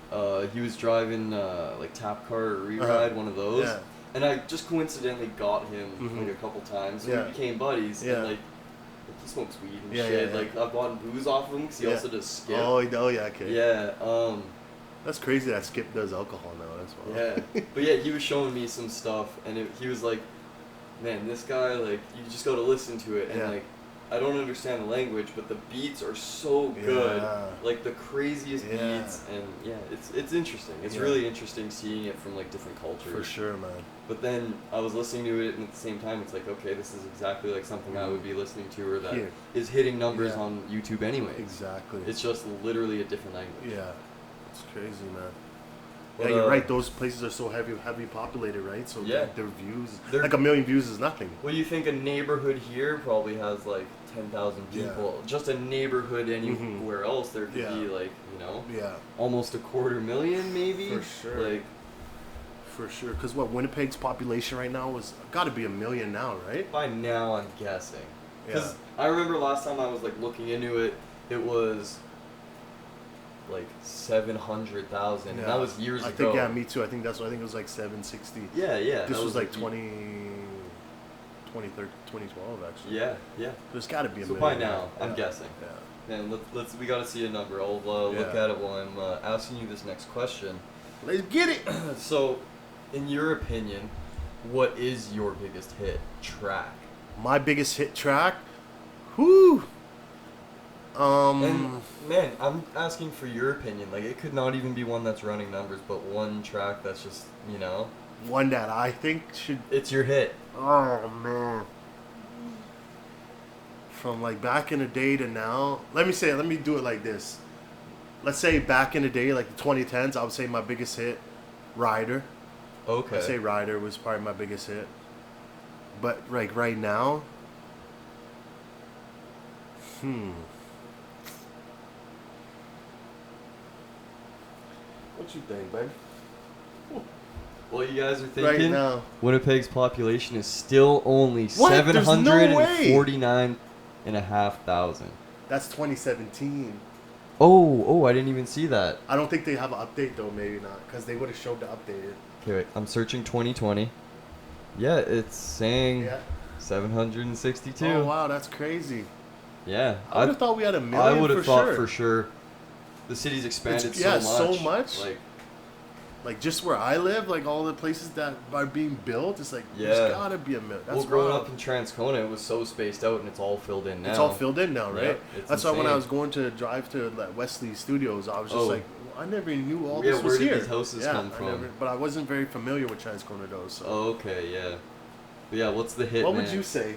He was driving like Tap Car or Re-Ride, one of those. Yeah. And I just coincidentally got him like a couple times. So we became buddies. And like he smokes weed and shit. Like I've bought booze off of him because he also does Skip. Oh yeah, okay. Yeah. That's crazy that Skip does alcohol now. That's wild. Yeah. But yeah, he was showing me some stuff, and he was like, man, this guy, like, you just got to listen to it, and like, I don't understand the language, but the beats are so good, like the craziest beats, and it's interesting. It's really interesting seeing it from like different cultures. For sure, man. But then I was listening to it, and at the same time, it's like, okay, this is exactly like something I would be listening to, or that is hitting numbers on YouTube anyway. Exactly. It's just literally a different language. Yeah, it's crazy, man. But, yeah, you're right. Those places are so heavy populated, right? So their views, like 1 million views, is nothing. Well, you think a neighborhood here probably has like 10,000 people. Just a neighborhood anywhere else, there could be like, you know, almost 250,000 maybe. For sure. Like, For sure. Because what, Winnipeg's population right now was got to be 1 million now, right? By now, I'm guessing. Because Yeah. I remember last time I was like looking into it, it was like 700,000, and that was years I ago. think, yeah, me too. I think that's what I think it was like 760. Yeah, yeah. This was like 2012, actually. Yeah, yeah. There's got to be a So million. by now, I'm guessing. Yeah. And we gotta see a number. I'll look at it while I'm asking you this next question. Let's get it. So, in your opinion, what is your biggest hit track? My biggest hit track? Whoo! And man, I'm asking for your opinion. Like, it could not even be one that's running numbers, but one track that's just, you know, one that I think should. it's your hit. Oh man. From like back in the day to now, let me do it like this. Let's say back in the day, like the 2010s, I would say my biggest hit, Rider. Okay. I'd say Rider was probably my biggest hit. But like right now, what you think, babe? Well, you guys are Right thinking now. Winnipeg's population is still only What? There's no way. 749,500. That's 2017. Oh, I didn't even see that. I don't think they have an update though. Maybe not, because they would have showed the updated. Okay, wait. I'm searching 2020. Yeah, it's saying 762. Oh wow, that's crazy. Yeah. I would have thought we had 1 million. I would have thought sure. for sure. The city's expanded so much. Like, Like just where I live, like all the places that are being built, it's like there's gotta be a million. That's growing up in Transcona, it was so spaced out, and it's all filled in now. It's all filled in now, right? Yeah, that's why when I was going to drive to Wesley Studios, I was just like, I never knew all this was where here. did these houses come from? But I wasn't very familiar with Transcona though. So. Oh, okay, yeah. But yeah, what's the hit? What man? would you say?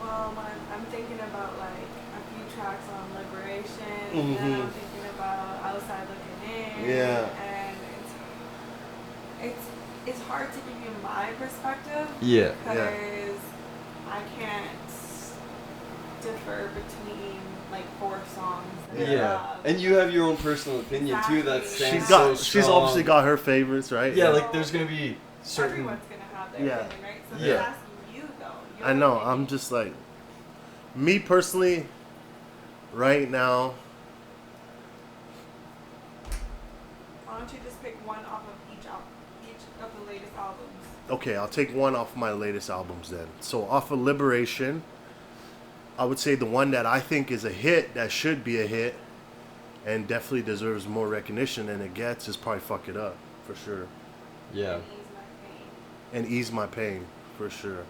Well, I'm thinking about like a few tracks on Liberation, Mm-hmm. and then I'm thinking about Outside Looking In. Yeah. And it's hard to give you my perspective. Yeah. Because I can't differ between like 4 songs. That I love. And you have your own personal opinion too. That Exactly. stands She's obviously got her favorites, right? Yeah, like there's gonna be certain. Everyone's gonna have their opinion, right? So Yeah. I'm asking you though. your I know. opinion. I'm just like, me personally, right now. Why don't you just pick one off of each of the latest albums? Okay, I'll take one off my latest albums then. So off of Liberation, I would say the one that I think is a hit, that should be a hit, and definitely deserves more recognition than it gets, is probably Fuck It Up, for sure. Yeah. And Ease My Pain. And Ease My Pain, for sure.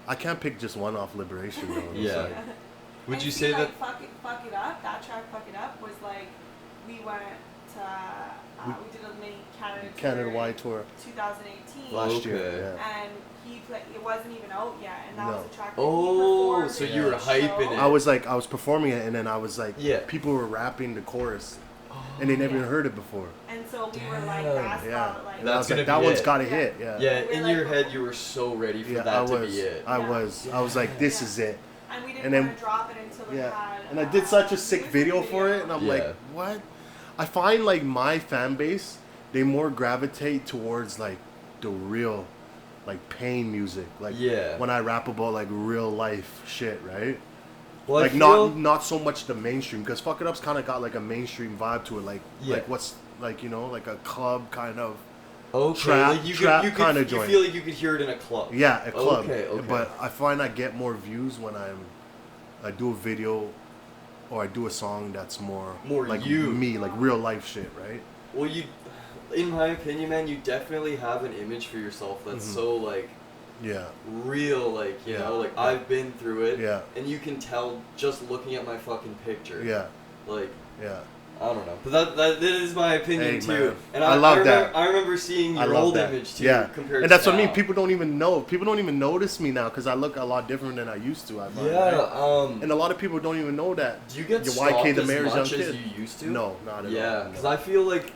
I can't pick just one off Liberation though. It's Yeah. like- Would And you see, say like, that? Fuck It Up, that track Fuck It Up was like, we went to, we did a mini Canada Wide tour 2018. last year. Okay. Yeah. And he played, it wasn't even out yet, and that No. was a track that Oh, he performed so in you were the hyping show. it. I was performing it, and then I was like, people were rapping the chorus, and they never even heard it before. And so we were like, Damn. that's Yeah. not like, And I was gonna like, that be one's it. got to Yeah. hit. Yeah. Yeah, We're in like, your head you were so ready for Yeah, that I to was. be it. I Yeah. was. I was like, this is it. and we didn't and then- want to drop it until it Yeah. had. And I did such a sick music video for it, and I'm Yeah. like, what? I find like my fan base, they more gravitate towards like the real, like pain music. Like when I rap about like real life shit, right? Well, Like I feel, not so much the mainstream, because Fuck It Up's kind of got like a mainstream vibe to it, like Yeah. like what's like, you know, like a club kind of. okay, trap- like you trap could, kinda you joint. feel like you could hear it in a club. Yeah, a club. Okay. But I find I get more views when I do a video or I do a song that's more like you. me, like real life shit, right? Well, in my opinion, man, you definitely have an image for yourself that's so like Yeah. real, like you know, like I've been through it. Yeah. And you can tell just looking at my fucking picture. Yeah. Like Yeah. I don't know, but that is my opinion Hey, too. man. And I love remember, that. I remember seeing I your love old that. image too. Yeah. Compared And that's to what I mean. now. People don't even know. People don't even notice me now because I look a lot different than I used to. I find, Yeah. right? And a lot of people don't even know that. Do you get Your stalked YK the as Mayor's much young as kid? you used to? No, not at all. Yeah, because I feel like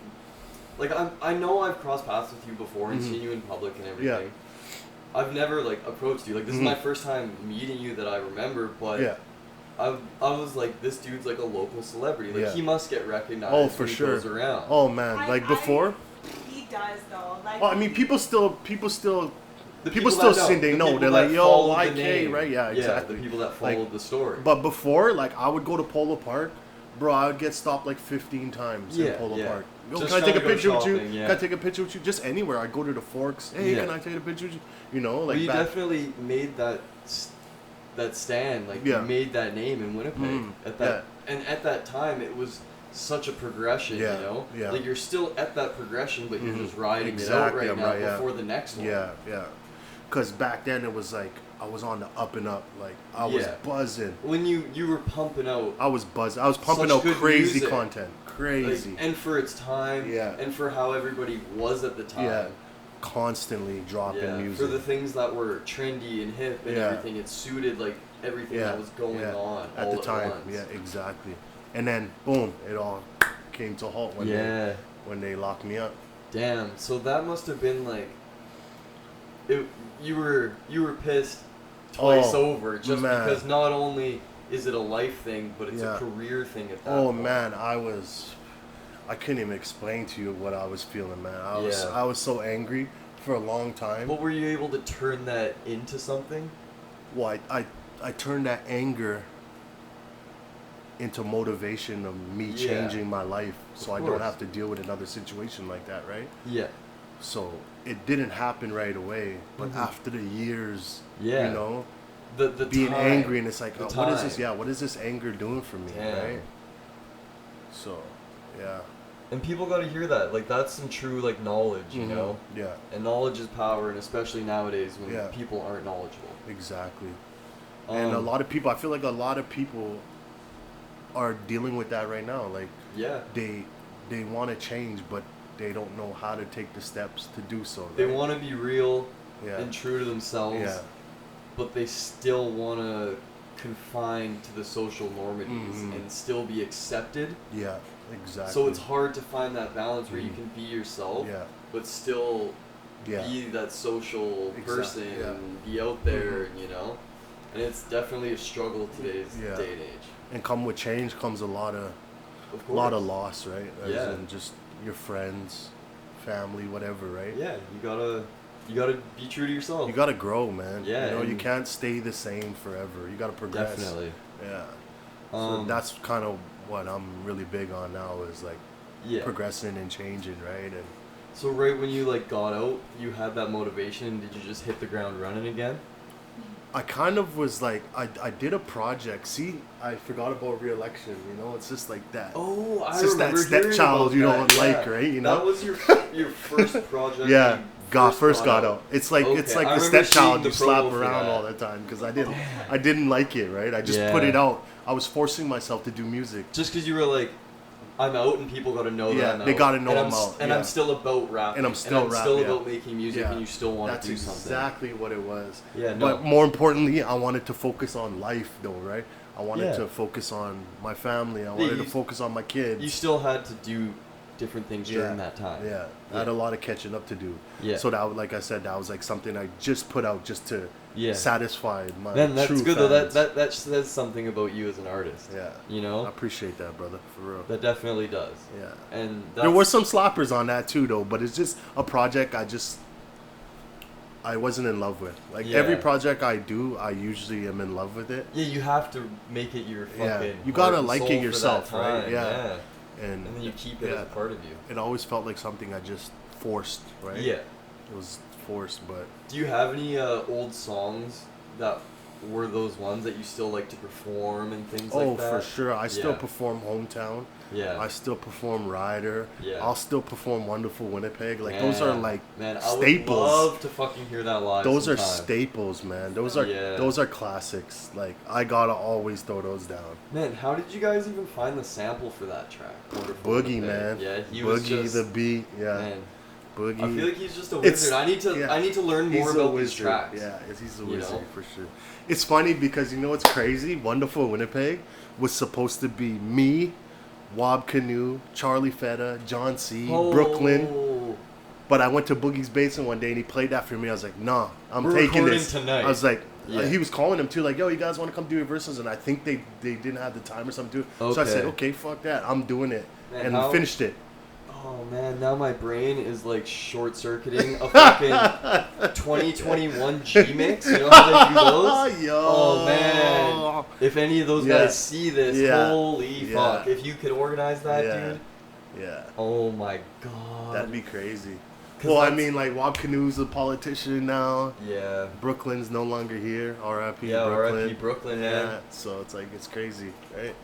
I know I've crossed paths with you before and seen you in public and everything. I've never like approached you. Like this is my first time meeting you that I remember, but I was like, this dude's like a local celebrity. Like he must get recognized. Oh, for when he sure. goes around. Oh man, like before. He does though. Like, well, I mean, people still The people still that sing. They know. They're that like, yo, followed the YK, name. right? Yeah, exactly. The people that Like, followed the story. But before, like, I would go to Polo Park, bro. I would get stopped like 15 times in Polo Park. Yo, Just can I take a trying to go picture with you? shopping, yeah. Can I take a picture with you? Just anywhere. I go to the Forks. Hey, can I take a picture with you? You know, like well, you back. definitely made that stand. Like you made that name in Winnipeg at that, and at that time it was such a progression. You know, like you're still at that progression, but you're just riding it out right now before the next one. Yeah. Because back then it was like I was on the up and up. Like I was buzzing. When you were pumping out. I was buzzing. I was pumping out crazy music. content. Crazy. Like, and for its time. Yeah. And for how everybody was at the time. Yeah. Constantly dropping music. For the things that were trendy and hip and everything, it suited like everything that was going on at all the time. Once. Yeah, exactly. And then boom, it all came to a halt when they locked me up. Damn. So that must have been like. You were pissed twice over just because not only is it a life thing, but it's a career thing at that point. Man, I couldn't even explain to you what I was feeling, man. I was so angry for a long time. But were you able to turn that into something? Well, I turned that anger into motivation of me changing my life so I don't have to deal with another situation like that, right? Yeah. So it didn't happen right away, but after the years, you know, the being time, angry, and it's like, what is this? Yeah, what is this anger doing for me, right? So, yeah. And people got to hear that. Like, that's some true, like, knowledge, you know? Yeah. And knowledge is power, and especially nowadays when people aren't knowledgeable. Exactly. And a lot of people, I feel like a lot of people are dealing with that right now. Like, they want to change, but they don't know how to take the steps to do so. Right? They want to be real and true to themselves, but they still want to confine to the social normities and still be accepted. Yeah, exactly. So it's hard to find that balance where you can be yourself, but still be that social person and be out there, you know? And it's definitely a struggle today's day and age. And come with change comes a lot of loss, right? As in just your friends, family, whatever, right? Yeah, you gotta be true to yourself. You gotta grow, man. Yeah, you know, you can't stay the same forever. You gotta progress. Definitely. Yeah. So that's kind of what I'm really big on now is like progressing and changing, right? And so right when you like got out, you had that motivation. Did you just hit the ground running again? I kind of was like, I did a project. See, I forgot about re-election. You know, it's just like that. Oh, it's just that stepchild you don't like, right? You know, that was your first project. First got out. It's like it's like the stepchild you slap around all the time because I didn't like it, right? I just put it out. I was forcing myself to do music just because you were like, I'm out and people got to know that I'm out. They got to know I'm out. And I'm still about rapping. And I'm still about making music and you still want to do something. That's exactly what it was. Yeah, no. But more importantly, I wanted to focus on life though, right? I wanted to focus on my family. I wanted to focus on my kids. You still had to do different things during that time. Yeah. I had a lot of catching up to do. Yeah. So that, like I said, that was like something I just put out just to satisfy my that's true good fans. though. That says something about you as an artist. Yeah. You know? I appreciate that, brother, for real. That definitely does. Yeah. And there were some slappers on that too though, but it's just a project I wasn't in love with. Like every project I do, I usually am in love with it. Yeah, you have to make it your fucking you gotta like it yourself, right? Yeah. And then you keep it as a part of you. It always felt like something I just forced, right? Yeah. It was forced, but... Do you have any old songs that were those ones that you still like to perform and things like that? Oh, for sure. I still perform Hometown. Yeah. I still perform Rider. Yeah. I'll still perform Wonderful Winnipeg. Like, those are like staples. I would love to fucking hear that live Those sometime. are staples, man. Those are classics. Like, I gotta always throw those down. Man, how did you guys even find the sample for that track? Wonderful Boogie, Winnipeg. man. Yeah, he Boogie, was just... the beat. Yeah. Man. Boogie. I feel like he's just a wizard. I need to learn more about these tracks. Yeah, he's a wizard for sure. It's funny because you know what's crazy? Wonderful Winnipeg was supposed to be me, Wob Canoe, Charlie Feta, John C, Brooklyn. But I went to Boogie's Basement one day and he played that for me. I was like, nah, I'm taking this. Tonight. I was like, he was calling him too, like, yo, you guys want to come do your verses? And I think they didn't have the time or something to do it. So I said, okay, fuck that. I'm doing it. And finished it. Oh man, now my brain is like short circuiting a fucking 2021 G mix. You know how they do those? Yo. Oh man, if any of those Yeah. guys see this, Yeah. holy Yeah. fuck! If you could organize that, Yeah. dude. Yeah. Oh my god. That'd be crazy. 'Cause Well, I that's- mean, like, Wab Canoe's a politician now. Yeah. Brooklyn's no longer here. R.I.P. Yeah, Brooklyn. R.I.P. Brooklyn, man. Yeah, so it's like, it's crazy, right?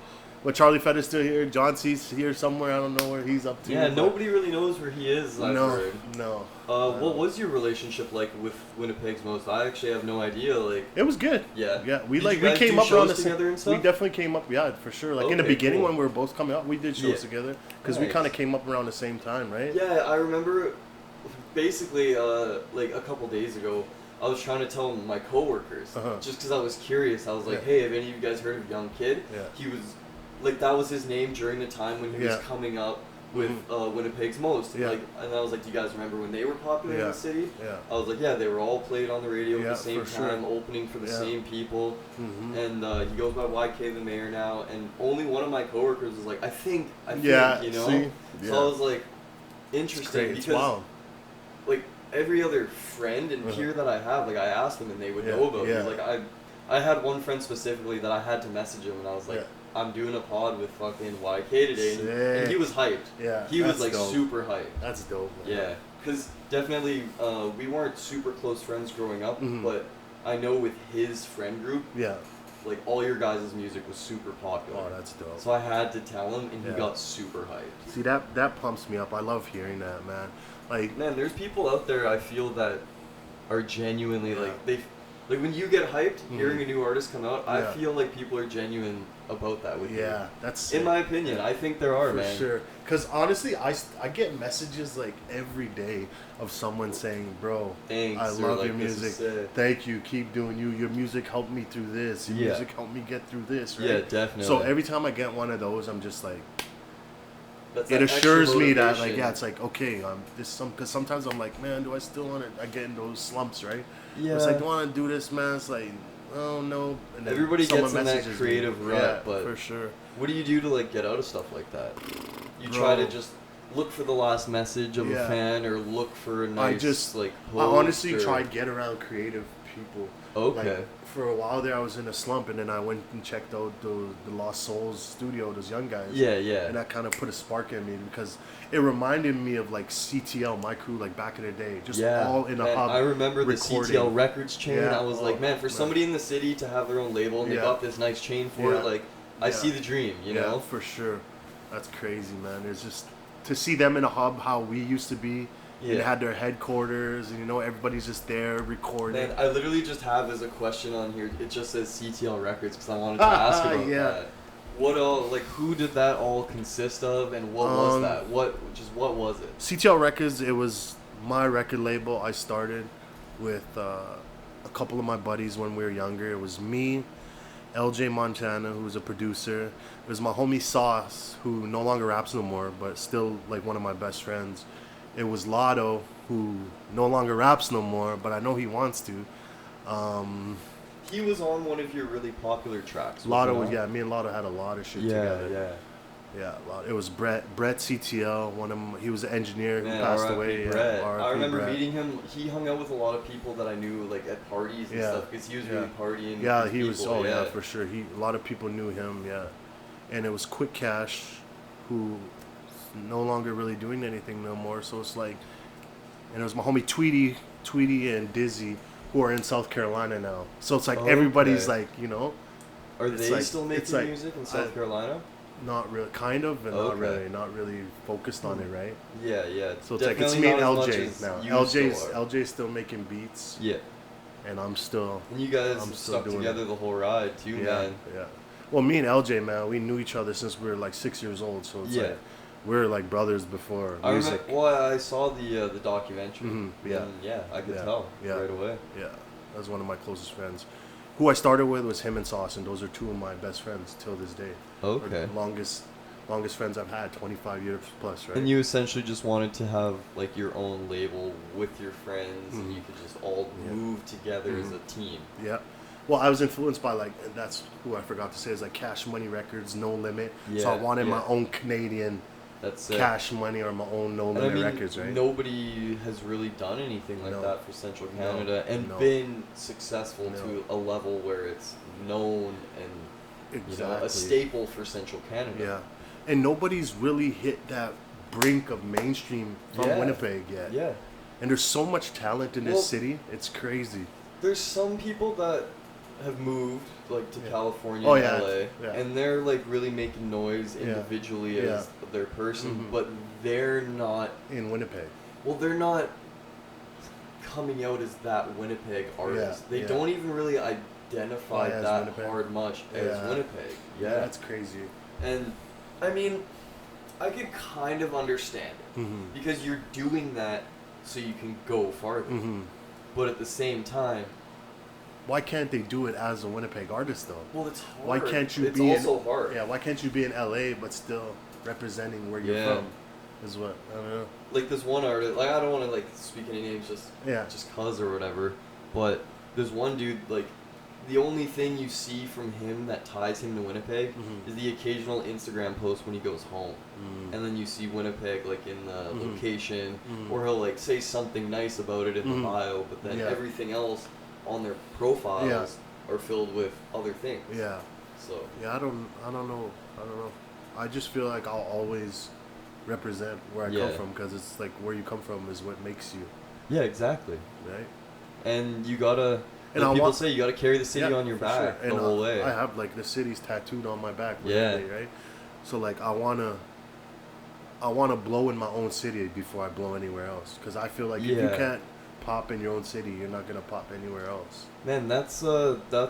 But Charlie Fetter's still here. John C's here somewhere. I don't know where he's up to. Yeah, but- nobody really knows where he is, I've heard. No. What was your relationship like with Winnipeg's Most? I actually have no idea. Like, It was good. yeah. Yeah, we Did like you we guys came do up around shows the same. together and stuff? We definitely came up, yeah, for sure. Like in the Okay, beginning cool. when we were both coming up, we did shows Yeah. together because we Nice. kind of came up around the same time, right? Yeah, I remember. Basically, like a couple days ago, I was trying to tell my coworkers Uh-huh. just because I was curious. I was like, Yeah. "Hey, have any of you guys heard of Young Kid?" Yeah. He was like, that was his name during the time when he was Yeah. coming up with Winnipeg's Most. Yeah. Like, and I was like, "Do you guys remember when they were popular in Yeah. the city?" Yeah. I was like, "Yeah, they were all played on the radio Yeah, at the same for sure. time, opening for the Yeah. same people." Mm-hmm. And he goes by YK the Mayor now, and only one of my coworkers was like, I think, Yeah, you know. see? So Yeah. I was like, It's interesting great. It's because wild. like every other friend and Uh-huh. peer that I have, like I asked them and they would Yeah, know about yeah. me. Like I had one friend specifically that I had to message him, and I was like, Yeah. I'm doing a pod with fucking YK today, and he Sick. was hyped. Yeah, He was that's like dope. super hyped. That's dope, man. Yeah, because definitely we weren't super close friends growing up, Mhm. but I know with his friend group, Yeah. like all your guys' music was super popular. Oh, that's dope. So I had to tell him, and he Yeah. got super hyped. See, that pumps me up. I love hearing that, man. Like, Man, there's people out there I feel that are genuinely Yeah. like when you get hyped hearing Mhm. a new artist come out, I Yeah. feel like people are genuine about that with you. yeah, that's In sick. my opinion, I think there are, For man. sure. Because honestly, I get messages like every day of someone saying, bro, Thanks, I or love like, your this is music. sick. Thank you. Keep doing you. Your music helped me through this. Your Yeah. music helped me get through this, right? Yeah, definitely. So every time I get one of those, I'm just like, That's it that extra assures me that, like, motivation. yeah, it's like, okay, because sometimes I'm like, man, do I still want to, I get in those slumps, right? Yeah. It's like, do I want to do this, man? It's like, oh, no. And then Everybody someone gets in that messages me. creative rut, Yeah, but for sure. what do you do to like get out of stuff like that? You Bro. try to just look for the last message of Yeah. a fan, or look for a nice like I post, honestly or... try to get around creative people. Okay. Like, for a while there, I was in a slump, and then I went and checked out the Lost Souls studio, those young guys. Yeah, yeah. And that kind of put a spark in me because it reminded me of like CTL, my crew, like back in the day, just all in a man, hub. I remember the recording. CTL Records chain. Yeah, I was oh, like, man, for man. somebody in the city to have their own label and they Yeah. got this nice chain for Yeah. it, like, I Yeah. see the dream, you Yeah, know? for sure. That's crazy, man. It's just to see them in a hub how we used to be. Yeah. They had their headquarters, and everybody's just there recording. Man, I literally just have as a question on here, it just says CTL Records because I wanted to ask about Yeah. that. What all, like, who did that all consist of, and what was that? What was it? CTL Records, it was my record label. I started with a couple of my buddies when we were younger. It was me, LJ Montana, who was a producer. It was my homie Sauce, who no longer raps no more, but still like one of my best friends. It was Lotto, who no longer raps no more, but I know he wants to. He was on one of your really popular tracks. Lotto wasn't was, he? yeah, me and Lotto had a lot of shit Yeah, together. yeah. Yeah, it was Brett CTL. He was an engineer who Man, passed R.I.P. away. Yeah, Brett. R.I.P. I remember Brett. meeting him. He hung out with a lot of people that I knew, like at parties and Yeah, stuff, because he was yeah. really partying. Yeah, with he was. people, Oh yeah, for sure. A lot of people knew him. Yeah, and it was Quick Cash, who no longer really doing anything no more. So it's like, and it was my homie Tweety and Dizzy, who are in South Carolina now. So it's like everybody's Okay. like, Are it's they like- still it's making like- music in South Carolina? not really, kind of, and Okay. not really focused on it, right? Yeah, yeah. So it's like it's Definitely me and not as much LJ as now. you still are. LJ's still making beats, Yeah, and I'm still. and you guys I'm still stuck doing together it. the whole ride too, Yeah, man. yeah. Well, me and LJ, man, we knew each other since we were like 6 years old. So it's Yeah. like we were like brothers before I music. remember. Well, I saw the documentary. Mhm, yeah. and yeah, I could Yeah, tell yeah. right away. Yeah, that was one of my closest friends. Who I started with was him and Sauce, and those are two of my best friends till this day. Or Okay. the longest friends I've had, 25 years plus, right? And you essentially just wanted to have like your own label with your friends, Mhm. and you could just all Yeah. move together as Mhm. a team. Yeah. Well, I was influenced by and that's who I forgot to say is like Cash Money Records, No Limit. So I Yeah, wanted my yeah. own Canadian That's Cash Money or my own No Limit Records, right? Nobody has really done anything like that for Central Canada and been successful to a level where it's known and a staple for Central Canada. Yeah, and nobody's really hit that brink of mainstream from Winnipeg yet. Yeah. And there's so much talent in this city. It's crazy. There's some people that have moved like to California and LA, and they're like really making noise individually as their person, but they're not in Winnipeg. Well, they're not coming out as that Winnipeg artist. They don't even really identify that Winnipeg. Hard much as Winnipeg. Yeah, that's crazy. And I mean, I could kind of understand it because you're doing that so you can go farther. But at the same time, why can't they do it as a Winnipeg artist though? Well, it's hard. Why can't you be also hard. Yeah, why can't you be in LA but still representing where you're from? Is what I don't know. Like this one artist, like I don't want to like speak any names just cause or whatever, but there's one dude like the only thing you see from him that ties him to Winnipeg is the occasional Instagram post when he goes home. And then you see Winnipeg like in the location, or he'll like say something nice about it in the bio, but then everything else on their profiles are filled with other things. Yeah. So. Yeah, I don't know. I just feel like I'll always represent where I come from because it's like where you come from is what makes you. Yeah, exactly. Right. And you gotta. And people say you gotta carry the city on your back the whole way. I have like the city's tattooed on my back. Right. So like I wanna blow in my own city before I blow anywhere else because I feel like if you can't pop in your own city, you're not gonna pop anywhere else. Man, that's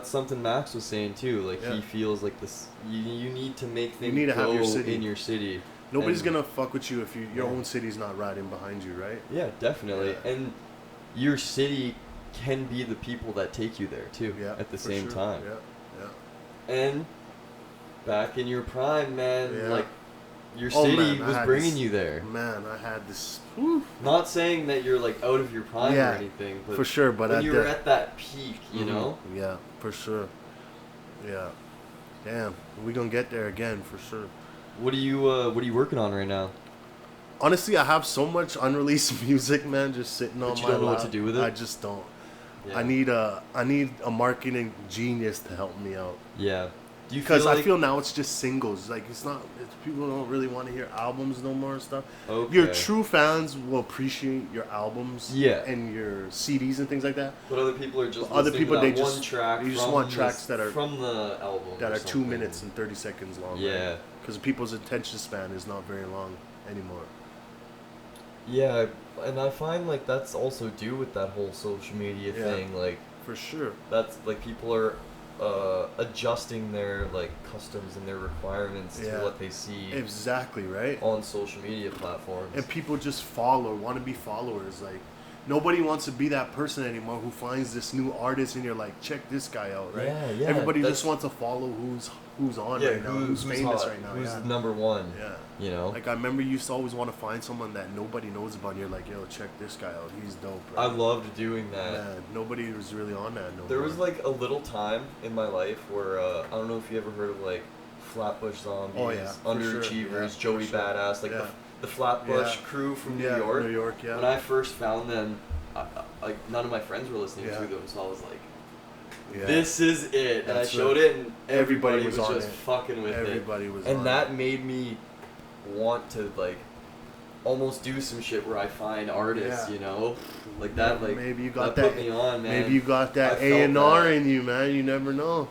something Max was saying too. Like he feels like this. You need to make things go in your city. Nobody's gonna fuck with you if your own city's not riding behind you, right? Yeah, definitely. Yeah. And your city can be the people that take you there too. Yeah, at the same time. Yeah. And back in your prime, man, like. Your city was bringing you there. Man, I had this. Not saying that you're like out of your prime or anything, but for sure. But when you were at that peak, you know. Yeah, for sure. Yeah. Damn, we gonna get there again for sure. What are you working on right now? Honestly, I have so much unreleased music, man, just sitting on my lap. But you don't know what to do with it? I just don't. Yeah. I need a marketing genius to help me out. Yeah. Because I feel now it's just singles. Like people don't really want to hear albums no more and stuff. Okay. Your true fans will appreciate your albums, and your CDs and things like that. But other people are just listening to that one track. You just want tracks that are from the album that are 2 minutes and 30 seconds long. Yeah, because people's attention span is not very long anymore. Yeah, and I find like that's also due with that whole social media thing. Like for sure, that's like people are. Adjusting their like customs and their requirements to what they see on social media platforms, and people just want to be followers. Like nobody wants to be that person anymore who finds this new artist and you're like, check this guy out, right? Yeah. Everybody just wants to follow who's on right now, who's famous right now, who's number one. Yeah, you know. Like I remember you used to always want to find someone that nobody knows about. And you're like, yo, check this guy out, he's dope. Right? I loved doing that. Man, nobody was really on that. There was like a little time in my life where I don't know if you ever heard of like Flatbush Zombies, Underachievers, Joey Badass, like the Flatbush crew from New York. New York, yeah. When I first found them, like none of my friends were listening to them, so I was like, this is it. And I showed it, and everybody was just fucking with it. Everybody was and that made me want to like almost do some shit where I find artists, you know, like that. Like maybe you got that put me on, man. Maybe you got that A&R in you, man. You never know.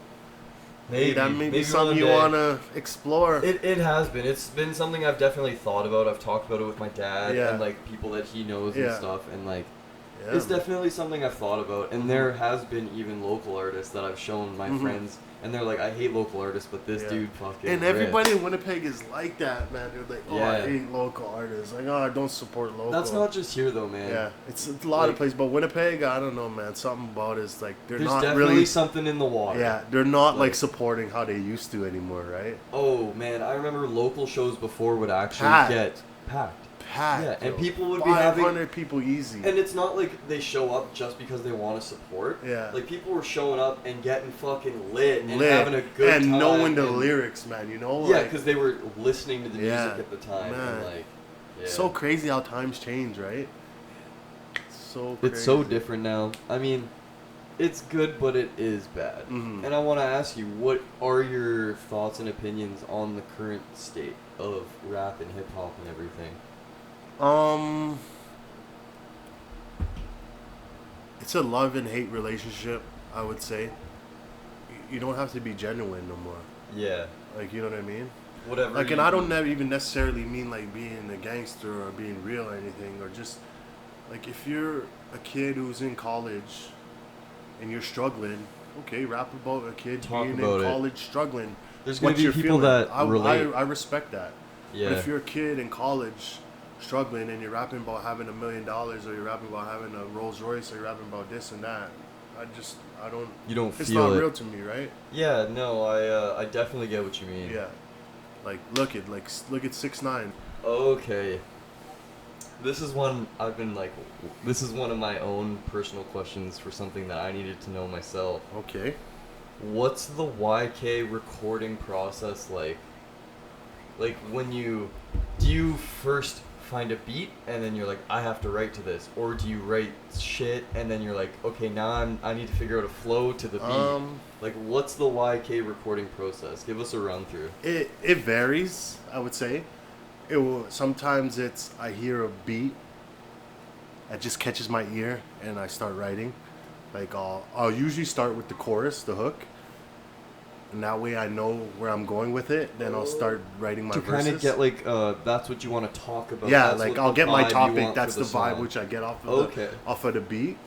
Maybe that may be something you want to explore. It has been. It's been something I've definitely thought about. I've talked about it with my dad and like people that he knows and stuff, and like. It's definitely something I've thought about, and there has been even local artists that I've shown my friends, and they're like, I hate local artists, but this dude fucking And everybody in Winnipeg is like that, man. They're like, I hate local artists. Like, I don't support local. That's not just here, though, man. Yeah, it's a lot of places, but Winnipeg, I don't know, man. Something about it is like, there's not really... There's definitely something in the water. Yeah, they're not like supporting how they used to anymore, right? Oh, man, I remember local shows before would actually get... packed. Yeah, and people would be having 500 people easy. And it's not like they show up just because they want to support. Yeah. Like, people were showing up and getting fucking lit and having a good time. And knowing the lyrics, man, you know? Yeah, because they were listening to the music at the time. Man. And like, so crazy how times change, right? So crazy. It's so different now. I mean, it's good, but it is bad. Mm-hmm. And I want to ask you, what are your thoughts and opinions on the current state of rap and hip-hop and everything? It's a love and hate relationship, I would say. You don't have to be genuine no more. Yeah. Like, you know what I mean? Whatever. Like, and I don't even necessarily mean like being a gangster or being real or anything, or just like if you're a kid who's in college and you're struggling, okay, rap about a kid being in college struggling. There's going to be people that relate. I respect that. Yeah. But if you're a kid in college struggling and you're rapping about having $1 million, or you're rapping about having a Rolls Royce, or you're rapping about this and that, I don't. You don't it's feel not it. real to me, right? Yeah, no, I definitely get what you mean. Yeah. Like look at 6ix9ine. Okay. This is one this is one of my own personal questions for something that I needed to know myself. Okay. What's the YK recording process like? Like, do you first find a beat and then you're like, I have to write to this, or do you write shit and then you're like, okay, now I need to figure out a flow to the beat? Like, what's the YK recording process? Give us a run through. It varies, I would say. Sometimes I hear a beat that just catches my ear and I start writing. Like I'll usually start with the chorus, the hook. And that way I know where I'm going with it. Then I'll start writing my verses. To kind of get like, that's what you want to talk about. Yeah, that's like I'll get my topic. That's the vibe song. which I get off of the beat.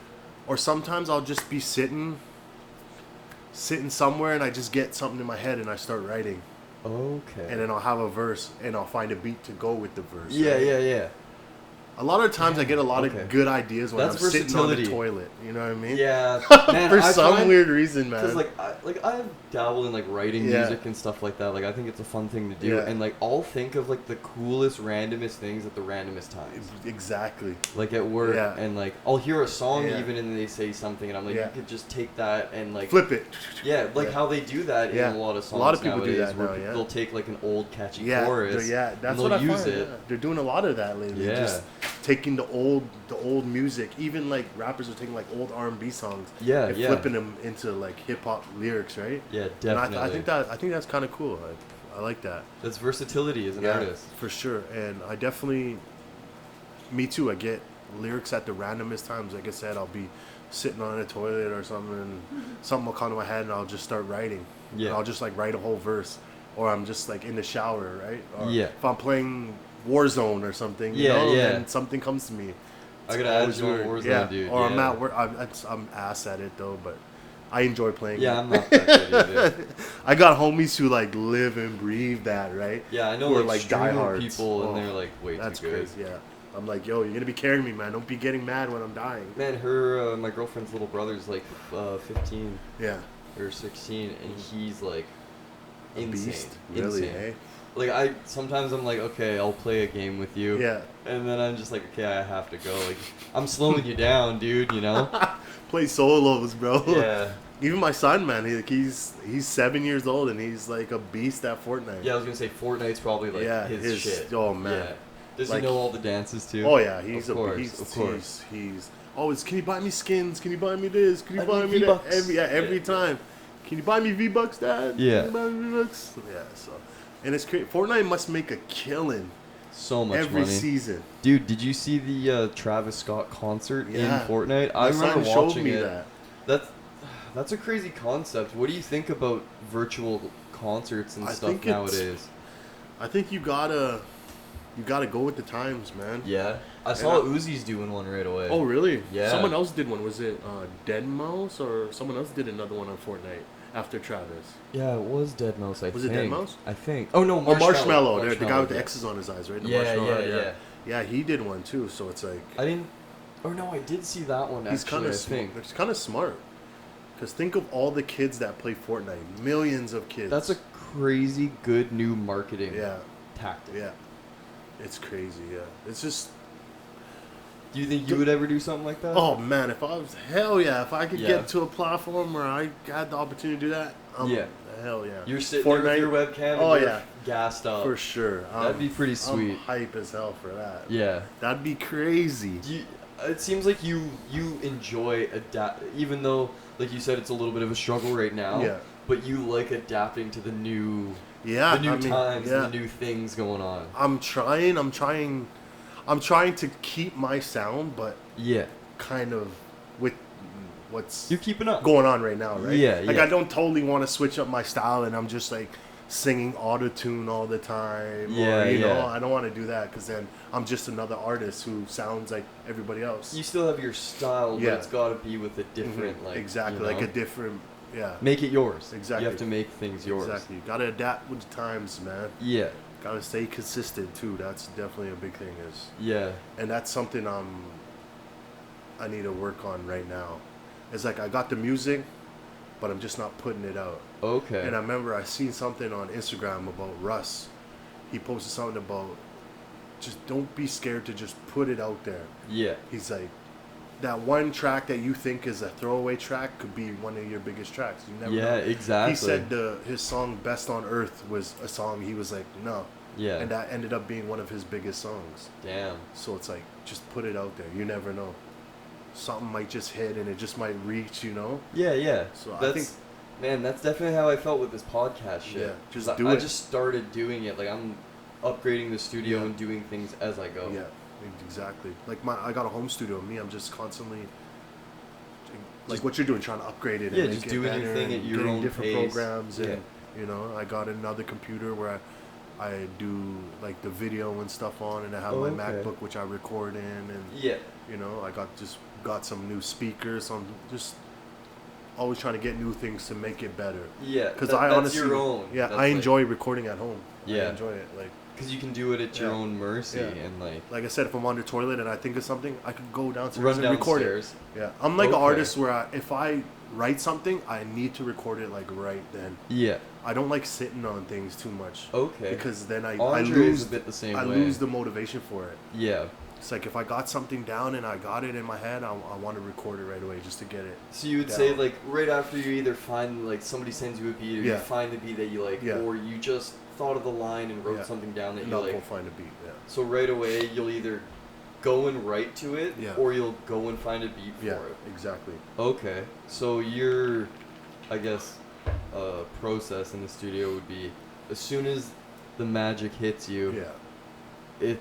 Or sometimes I'll just be sitting somewhere and I just get something in my head and I start writing. Okay. And then I'll have a verse and I'll find a beat to go with the verse. Yeah, right? yeah. A lot of times I get a lot of good ideas when I'm sitting on the toilet. You know what I mean? Yeah. Man, For some weird reason, man. Because I dabble in like writing music and stuff like that. Like, I think it's a fun thing to do. Yeah. And like, I'll think of like the coolest, randomest things at the randomest times. Exactly. Like at work, and like I'll hear a song even and they say something and I'm like, you could just take that and like flip it. Yeah, like how they do that in a lot of songs. A lot of people nowadays, do that where now. they'll take like an old catchy chorus. and That's they'll what I use find. it. Yeah. They're doing a lot of that lately. Yeah. Just taking the old music. Even like rappers are taking like old R&B songs. Yeah, and flipping them into like hip hop lyrics, right? Yeah, definitely. And I think that's kind of cool. I like that. That's versatility as an artist. For sure. And I definitely, me too. I get lyrics at the randomest times. Like I said, I'll be sitting on a toilet or something, and something will come to my head, and I'll just start writing. Yeah. And I'll just like write a whole verse, or I'm just like in the shower, right? Or if I'm playing Warzone or something, you know, and something comes to me. I gotta add you on Warzone, dude. Or I'm at work. I'm ass at it though, but I enjoy playing. Yeah, I'm not that good either. I got homies who like live and breathe that, right? Yeah, I know who like diehards people, and they're like way too good. That's crazy. Yeah, I'm like, yo, you're gonna be carrying me, man. Don't be getting mad when I'm dying. Man, my girlfriend's little brother's like 15. Yeah. Or 16, and he's like insane. Beast, really, insane. eh? Like sometimes I'm like, okay, I'll play a game with you. Yeah. And then I'm just like, okay, I have to go. Like, I'm slowing you down, dude. You know. Play solos, bro. Yeah. Even my son, man, he's 7 years old and he's like a beast at Fortnite. Yeah, I was gonna say Fortnite's probably like his shit. Oh man. Yeah. Does he know all the dances too? Oh yeah, he's of course. He's always, can you buy me skins? Can you buy me this? Can you buy me that? Every time. Can you buy me V-Bucks, Dad? Yeah. Can you buy me V-Bucks? Yeah. So, and it's crazy. Fortnite must make a killing. So much every money. Season. Dude, did you see the Travis Scott concert in Fortnite? I remember watching me it. That's a crazy concept. What do you think about virtual concerts and stuff nowadays? I think you gotta go with the times, man. Yeah. I saw Uzi's doing one right away. Oh, really? Yeah. Someone else did one. Was it Deadmau5 or someone else did another one on Fortnite after Travis? Yeah, it was Deadmau5, I think. Was it Deadmau5? I think. Oh, no, Marshmello. The guy with the X's on his eyes, right? Yeah. Yeah, he did one too, so it's like... I did see that one, actually, I think. It's kind of smart. Because think of all the kids that play Fortnite. Millions of kids. That's a crazy good new marketing tactic. Yeah. It's crazy, yeah. It's just... Do you think you would ever do something like that? Oh, man, if I was... Hell yeah. If I could Yeah. get to a platform where I had the opportunity to do that, Yeah. Hell yeah. You're sitting there with your webcam and you're gassed up. For sure. That'd be pretty sweet. I'm hype as hell for that. Yeah. That'd be crazy. It seems like you enjoy even though, like you said, it's a little bit of a struggle right now. Yeah. But you like adapting to the new times and the new things going on. I'm trying to keep my sound, but kind of with what's you're keeping up going on right now, right? Yeah, like I don't totally want to switch up my style, and I'm just like singing auto-tune all the time. Yeah, or, you know, I don't want to do that because then I'm just another artist who sounds like everybody else. You still have your style, but it's got to be with a different like exactly like a different make it yours. Exactly. You have to make things yours. Exactly. You gotta adapt with the times, man. Yeah. Gotta stay consistent too. That's definitely a big thing. And that's something I need to work on right now. It's like I got the music, but I'm just not putting it out. Okay. And I remember I seen something on Instagram about Russ. He posted something about just don't be scared to just put it out there. Yeah. He's like, that one track that you think is a throwaway track could be one of your biggest tracks. You never know. Yeah, exactly. He said his song Best on Earth was a song he was like, no. Yeah. And that ended up being one of his biggest songs. Damn. So it's like, just put it out there. You never know. Something might just hit and it just might reach, you know? Yeah, yeah. So I think... Man, that's definitely how I felt with this podcast shit. Yeah, just I just started doing it. Like, I'm upgrading the studio and doing things as I go. Yeah, exactly. Like, I got a home studio. I'm just constantly... Like what you're doing, trying to upgrade it. Yeah, and just make it doing your better thing and at your getting own different pace. programs. And, you know, I got another computer where I do, like, the video and stuff on. And I have my MacBook, which I record in. And, you know, I got some new speakers. So I'm just always trying to get new things to make it better. Yeah, because I honestly, your own. Yeah, I enjoy recording at home. Yeah, I enjoy it. Like, because you can do it at your own mercy and like I said, if I'm on the toilet and I think of something, I could go downstairs and record it. Yeah, I'm like an artist where if I write something, I need to record it like right then. Yeah. I don't like sitting on things too much. Okay. Because then I lose a bit the same way. I lose the motivation for it. Yeah. It's like if I got something down and I got it in my head, I want to record it right away just to get it. So you would say like right after you either find like somebody sends you a beat or you find the beat that you like or you just thought of the line and wrote something down that you like. Go find a beat. Yeah. So right away you'll either go and write to it or you'll go and find a beat for it. Exactly. Okay. So your, I guess, process in the studio would be as soon as the magic hits you. Yeah.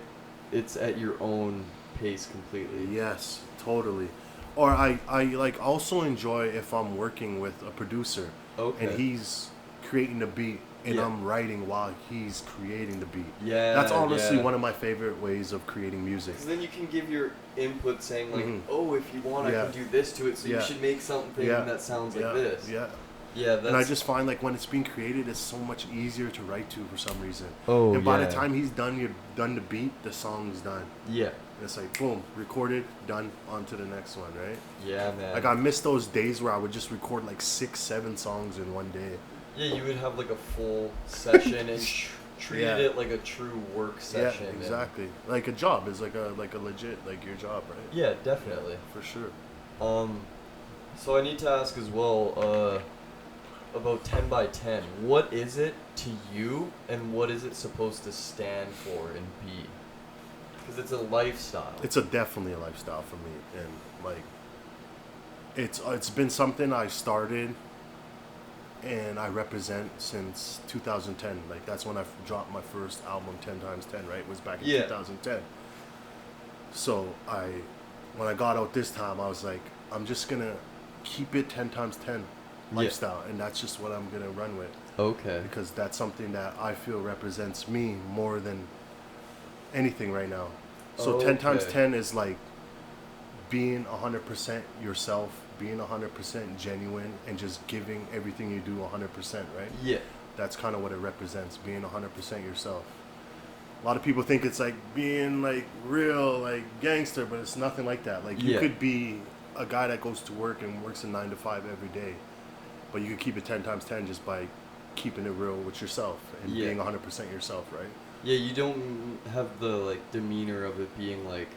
It's at your own pace completely. Yes, totally. Or I like also enjoy if I'm working with a producer and he's creating the beat and I'm writing while he's creating the beat. Yeah, that's honestly one of my favorite ways of creating music. Because then you can give your input saying like, oh, if you want, I can do this to it. So you should make something that sounds like this. Yeah. Yeah, and I just find like when it's being created, it's so much easier to write to for some reason. Oh, and by the time he's done the beat, the song's done. Yeah. And it's like boom, recorded, done, on to the next one, right? Yeah, man. Like I miss those days where I would just record like 6-7 songs in one day. Yeah, you would have like a full session and treated it like a true work session. Yeah, exactly. Like a job is like a legit like your job, right? Yeah, definitely. For sure. So I need to ask as well, about 10 by 10. What is it to you, and what is it supposed to stand for and be? Because it's a lifestyle. It's definitely a lifestyle for me, and like it's been something I started and I represent since 2010. Like that's when I dropped my first album, 10 times 10. Right, it was back in 2010. So when I got out this time, I was like, I'm just gonna keep it 10 times 10. Lifestyle, and that's just what I'm gonna run with. Okay. Because that's something that I feel represents me more than anything right now. So 10 times 10 is like being 100% yourself, being 100% genuine, and just giving everything you do 100%, right? Yeah. That's kind of what it represents, being 100% yourself. A lot of people think it's like being like real, like gangster, but it's nothing like that. Like you could be a guy that goes to work and works a 9 to 5 every day. But you can keep it 10 times 10 just by keeping it real with yourself and being 100% yourself, right? Yeah, you don't have the like demeanor of it being like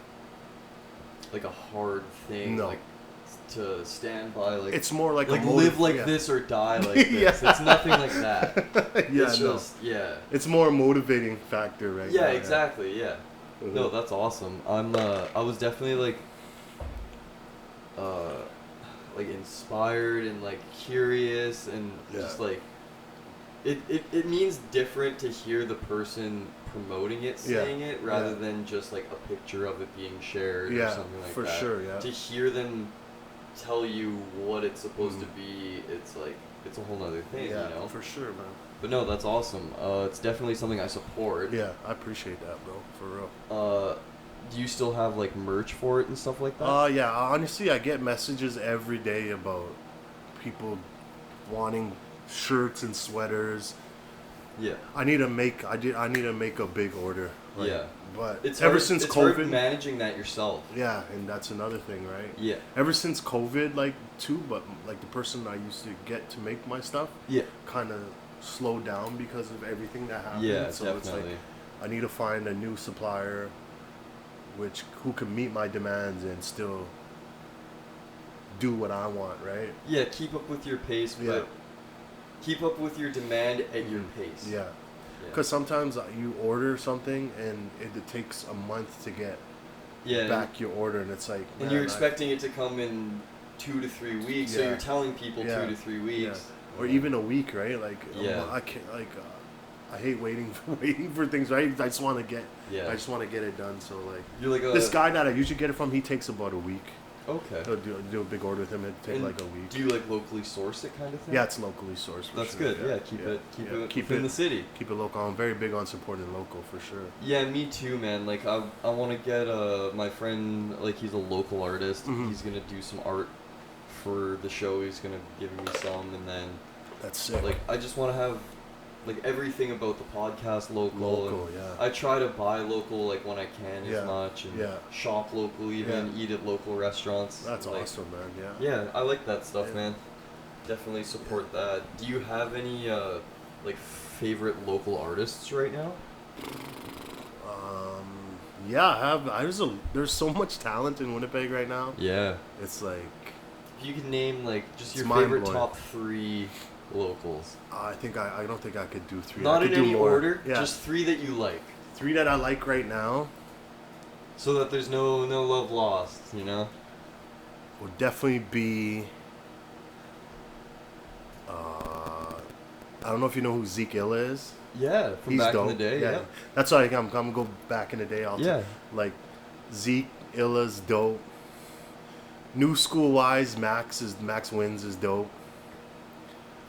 a hard thing, No. like to stand by, like It's more like live like yeah. this or die like this. Yeah. It's nothing like that. Yeah, It's no. just It's more a motivating factor, right? Yeah, now, exactly. Yeah. Mhm. No, that's awesome. I was definitely like inspired and like curious and just Yeah. like it means different to hear the person promoting it saying it rather Yeah. than just like a picture of it being shared or Yeah, something like for that. sure, yeah. To hear them tell you what it's supposed to Mhm. be, it's like it's a whole nother thing, Yeah, you know. for sure, man. But no, that's awesome. It's definitely something I support. Yeah, I appreciate that, bro. For real. Do you still have like merch for it and stuff like that? Yeah. Honestly, I get messages every day about people wanting shirts and sweaters. Yeah. I need to make a big order. Like, Yeah. But It's ever hard, since it's COVID, hard managing that yourself. yeah, and that's another thing, right? Yeah. Ever since COVID, like too, but like the person I used to get to make my stuff, Yeah. kind of slowed down because of everything that happened. Yeah, so definitely. it's like I need to find a new supplier, who can meet my demands and still do what I want, right? Yeah, keep up with your pace, but Yeah. keep up with your demand at your pace. Yeah. Yeah. Because sometimes you order something and it takes a month to get Yeah, back your order, and it's like, and man, you're expecting it to come in 2 to 3 weeks, so Yeah. you're telling people Yeah. 2 to 3 weeks. or even a week, right? Like, Yeah. I can't, like, I hate waiting for things, right? I just want to get, Yeah. I just want to get it done. So like, You're like this guy that I usually get it from, he takes about a week. Okay. He'll do a big order with him. It'd take And like a week. do you like locally source it kind of thing? Yeah, it's locally sourced. For That's sure. good. Yeah, keep it Keep within it the city. Keep it local. I'm very big on supporting local for sure. Yeah, me too, man. Like I want to get my friend, like he's a local artist. Mhm. He's gonna do some art for the show. He's gonna give me some, and then That's sick. like I just want to have like everything about the podcast local. Local, and yeah. I try to buy local like when I can Yeah, as much, and yeah. shop local, even eat at local restaurants. That's like, awesome, man. Yeah. Yeah, I like that stuff, Yeah. man. Definitely support that. Do you have any like favorite local artists right now? Yeah, I have. There's so much talent in Winnipeg right now. Yeah. It's like, If you could name like just It's your favorite mind-blowing. top 3 locals. I don't think I could do 3. I Not could in do any more. order, Yeah. just 3 that you like. 3 that I like right now So that there's no love lost, you know? would definitely be. I don't know if you know who Zeke Illa is. Yeah, from He's back dope. in the day, yeah. That's why I'm gonna go back in the day. Like Zeke Illa's dope. New school wise, Max Wins is dope.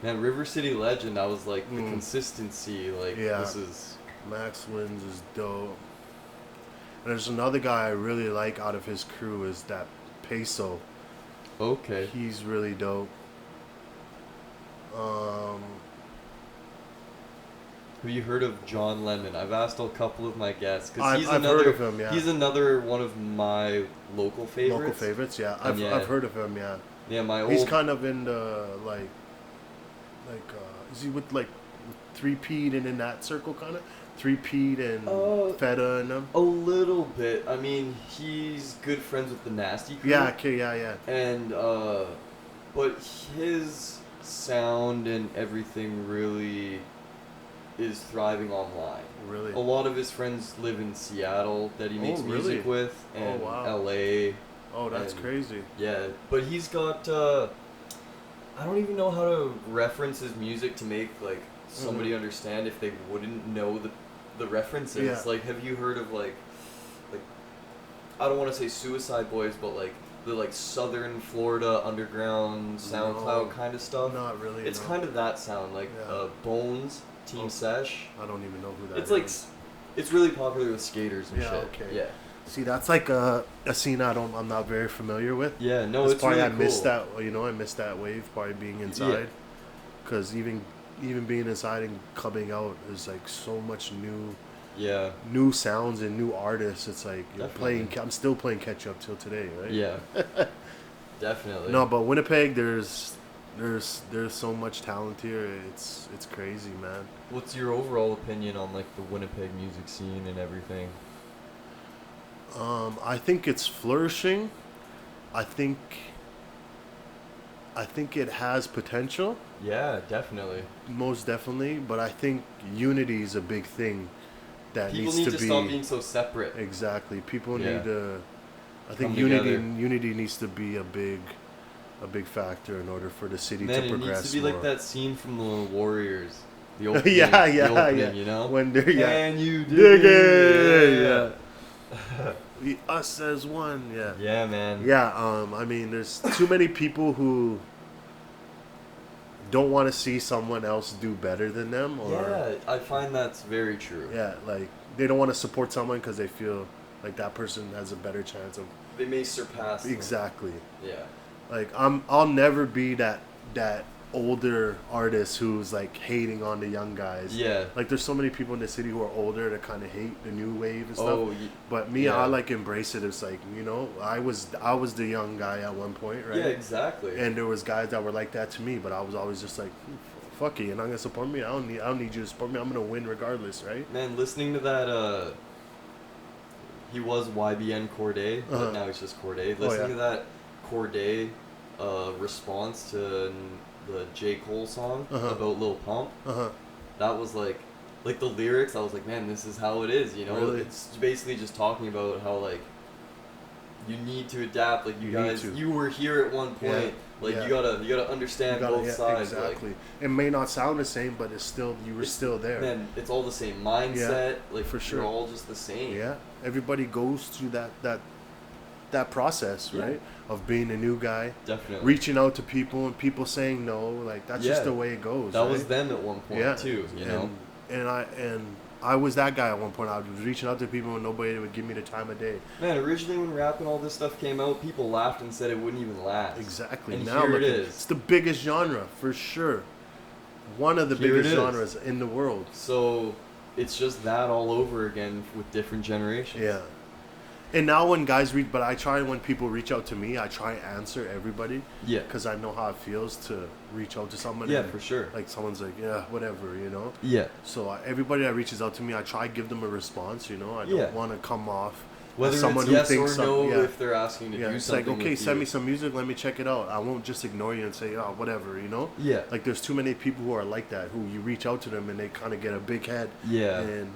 Man, River City Legend, I was like the Mm. consistency, like Yeah. this is Max Wins is dope. And there's another guy I really like out of his crew is that Peso. okay. He's really dope. Have you heard of John Lemon? I've asked a couple of my guests because he's I've another. heard of him, yeah. He's another one of my local favorites. Local favorites, yeah. And I've heard of him, yeah. Yeah, my old. He's kind of in the is he with like 3P'd and in that circle kind of 3P'd and Feta and them? A little bit. I mean, he's good friends with the Nasty Crew. Yeah, okay, yeah. And but his sound and everything really is thriving online. Really? A lot of his friends live in Seattle that he makes music really? with, and wow. LA. Oh, that's and- crazy. Yeah, but he's got. I don't even know how to reference his music to make like somebody understand if they wouldn't know the references. Yeah. Like, have you heard of like I don't want to say Suicide Boys, but like the like Southern Florida underground SoundCloud kind of stuff? Not really. It's no. kind of that sound, like Yeah. Bones, Team Sesh. I don't even know who that It's is. like it's really popular with skaters and Yeah, shit. okay. Yeah. See, that's like a scene I'm not very familiar with. Yeah, no, That's it's probably really I cool. missed that. I missed that wave probably being inside. Because even being inside and coming out, there's like so much new sounds and new artists. It's like Definitely. I'm still playing catch up till today, right? Yeah. Definitely. No, but Winnipeg, there's There's so much talent here. It's crazy, man. What's your overall opinion on like the Winnipeg music scene and everything? I think it's flourishing. I think it has potential. Yeah, definitely. Most definitely, but I think unity is a big thing that People needs need to to be stop being so separate. exactly. People Yeah. need to. I think Come together. unity needs to be a big factor in order for the city Man, to it progress needs to be more. like that scene from the Warriors. The opening, yeah, the opening, yeah. you know? When they're Can you dig dig it? it? Yeah. Us as one. Yeah. Yeah, man. Yeah. I mean, there's too many people who don't want to see someone else do better than them, or Yeah, I find that's very true. yeah, like they don't want to support someone because they feel like that person has a better chance of They may surpass them. exactly. Yeah. Like I'll never be that older artist who's like hating on the young guys. Yeah. Like there's so many people in the city who are older that kind of hate the new wave and stuff. Oh, But me, yeah. I like embrace it. It's like, you know, I was the young guy at one point, right? Yeah, exactly. And there was guys that were like that to me, but I was always just like, fuck it, you're not gonna support me. I don't need you to support me. I'm gonna win regardless, right? Man, listening to that, he was YBN Corday, but Uh-huh. now he's just Corday. Listening yeah. to that Corday response to the J. Cole song Uh-huh. about Lil Pump, that was like the lyrics, I was like, man, this is how it is, you know? Really? It's basically just talking about how, like, you need to adapt, like, you You need guys, to. you were here at one point, like, Yeah. you gotta understand both sides, exactly. like, It may not sound the same, but you were still there. man, it's all the same mindset, like, for sure. you're all just the same. Yeah, everybody goes through that process, Yeah. right? Of being a new guy, Definitely. reaching out to people and people saying no. Like that's just Yeah. the way it goes. That right? was them at one point too, you know. And I was that guy at one point. I was reaching out to people and nobody would give me the time of day. Man, originally when rap and all this stuff came out, people laughed and said it wouldn't even last. Exactly. And Now here look it at is. It's the biggest genre for sure. One of the Here it biggest is. genres in the world. So it's just that all over again with different generations. Yeah. And now when guys but I try when people reach out to me, I try and answer everybody. Yeah. Because I know how it feels to reach out to someone. Yeah, and, for sure. Like someone's like, yeah, whatever, you know. Yeah. So everybody that reaches out to me, I try to give them a response. You know, I don't Yeah. want to come off Whether as someone it's who yes thinks or no, yeah. if they're asking to Yeah, do it's like, something. okay, with send you. me some music, let me check it out. I won't just ignore you and say, oh, whatever, you know? Yeah. Like, there's too many people who are like that, who you reach out to them and they kind of get a big head. Yeah. And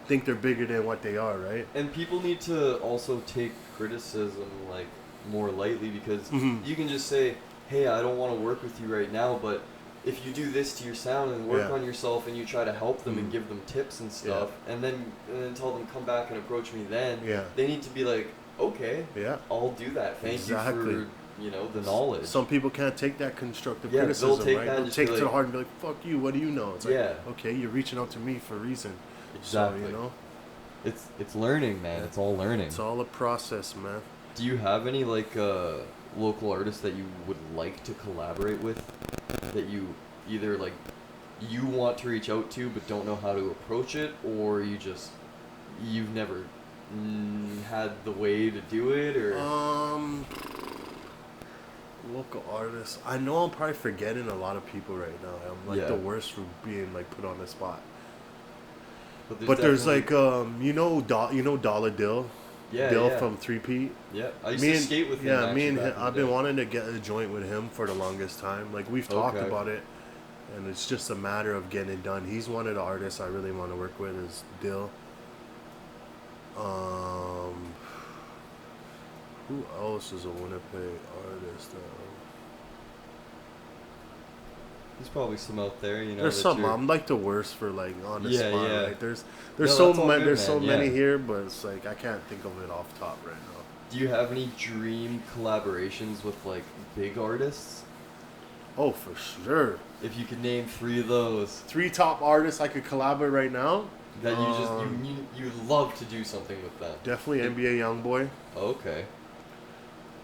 think they're bigger than what they are, right? And people need to also take criticism like more lightly because Mhm. you can just say, "Hey, I don't want to work with you right now, but if you do this to your sound and work Yeah. on yourself and you try to help them and Mhm. give them tips and stuff, and then tell them come back and approach me then." Yeah. They need to be like, "Okay, Yeah. I'll do that. Thank Exactly. you for the knowledge." Some people can't take that constructive Yeah, they'll criticism, take right? that and They'll just take be it to the like- heart and be like, fuck you, what do you know? It's like, Yeah. okay, you're reaching out to me for a reason. Exactly. So, you know, It's learning, man. It's all learning. it's all a process, man. Do you have any like local artists that you would like to collaborate with that you either like you want to reach out to but don't know how to approach it, or you've never had the way to do it, or Local artists. I know I'm probably forgetting a lot of people right now. I'm like Yeah. the worst for being like put on the spot. but There's like definitely- Dollar Dill. yeah, Dill yeah. from 3P. Yeah, I used Me to and skate with him. yeah, actually me and back him, in the I've been day. wanting to get a joint with him for the longest time. Like we've talked Okay. about it, and it's just a matter of getting it done. He's one of the artists I really want to work with is Dill. Who else is a Winnipeg artist? There's probably some out there, you know. There's that some. you're- I'm like the worst for like on the Yeah, spot. yeah. Right? There's No, so that's all many. good, There's so man, many yeah. here, but it's like I can't think of it off top right now. Do you have any dream collaborations with like big artists? Oh, for sure. If you could name 3 of those 3 top artists I could collaborate right now. that you just you love to do something with them. Definitely NBA YoungBoy. Okay.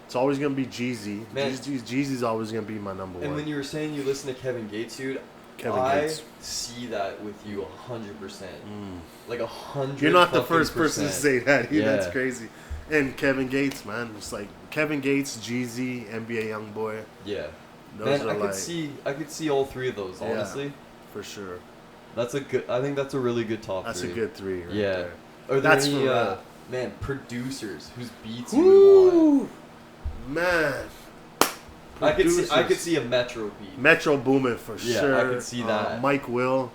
It's always gonna be Jeezy. Man. Jeezy's always gonna be my number And one. when you were saying you listen to Kevin Gates, dude, Kevin I Gates. see that with you 100%. Like 100. You're not the fucking first person to percent. say that. Yeah. That's crazy. And Kevin Gates, man, it's like Kevin Gates, Jeezy, NBA YoungBoy. Yeah. Those Man, are I could see all three of those, Yeah. honestly. for sure. I think that's a really good top That's three. a good three right Yeah. there. Are there That's any, for rap. man, producers whose beats you would want? Woo! Man. I could Producers. see a Metro beat. Metro Boomin for Yeah, sure. I could see that. Mike Will.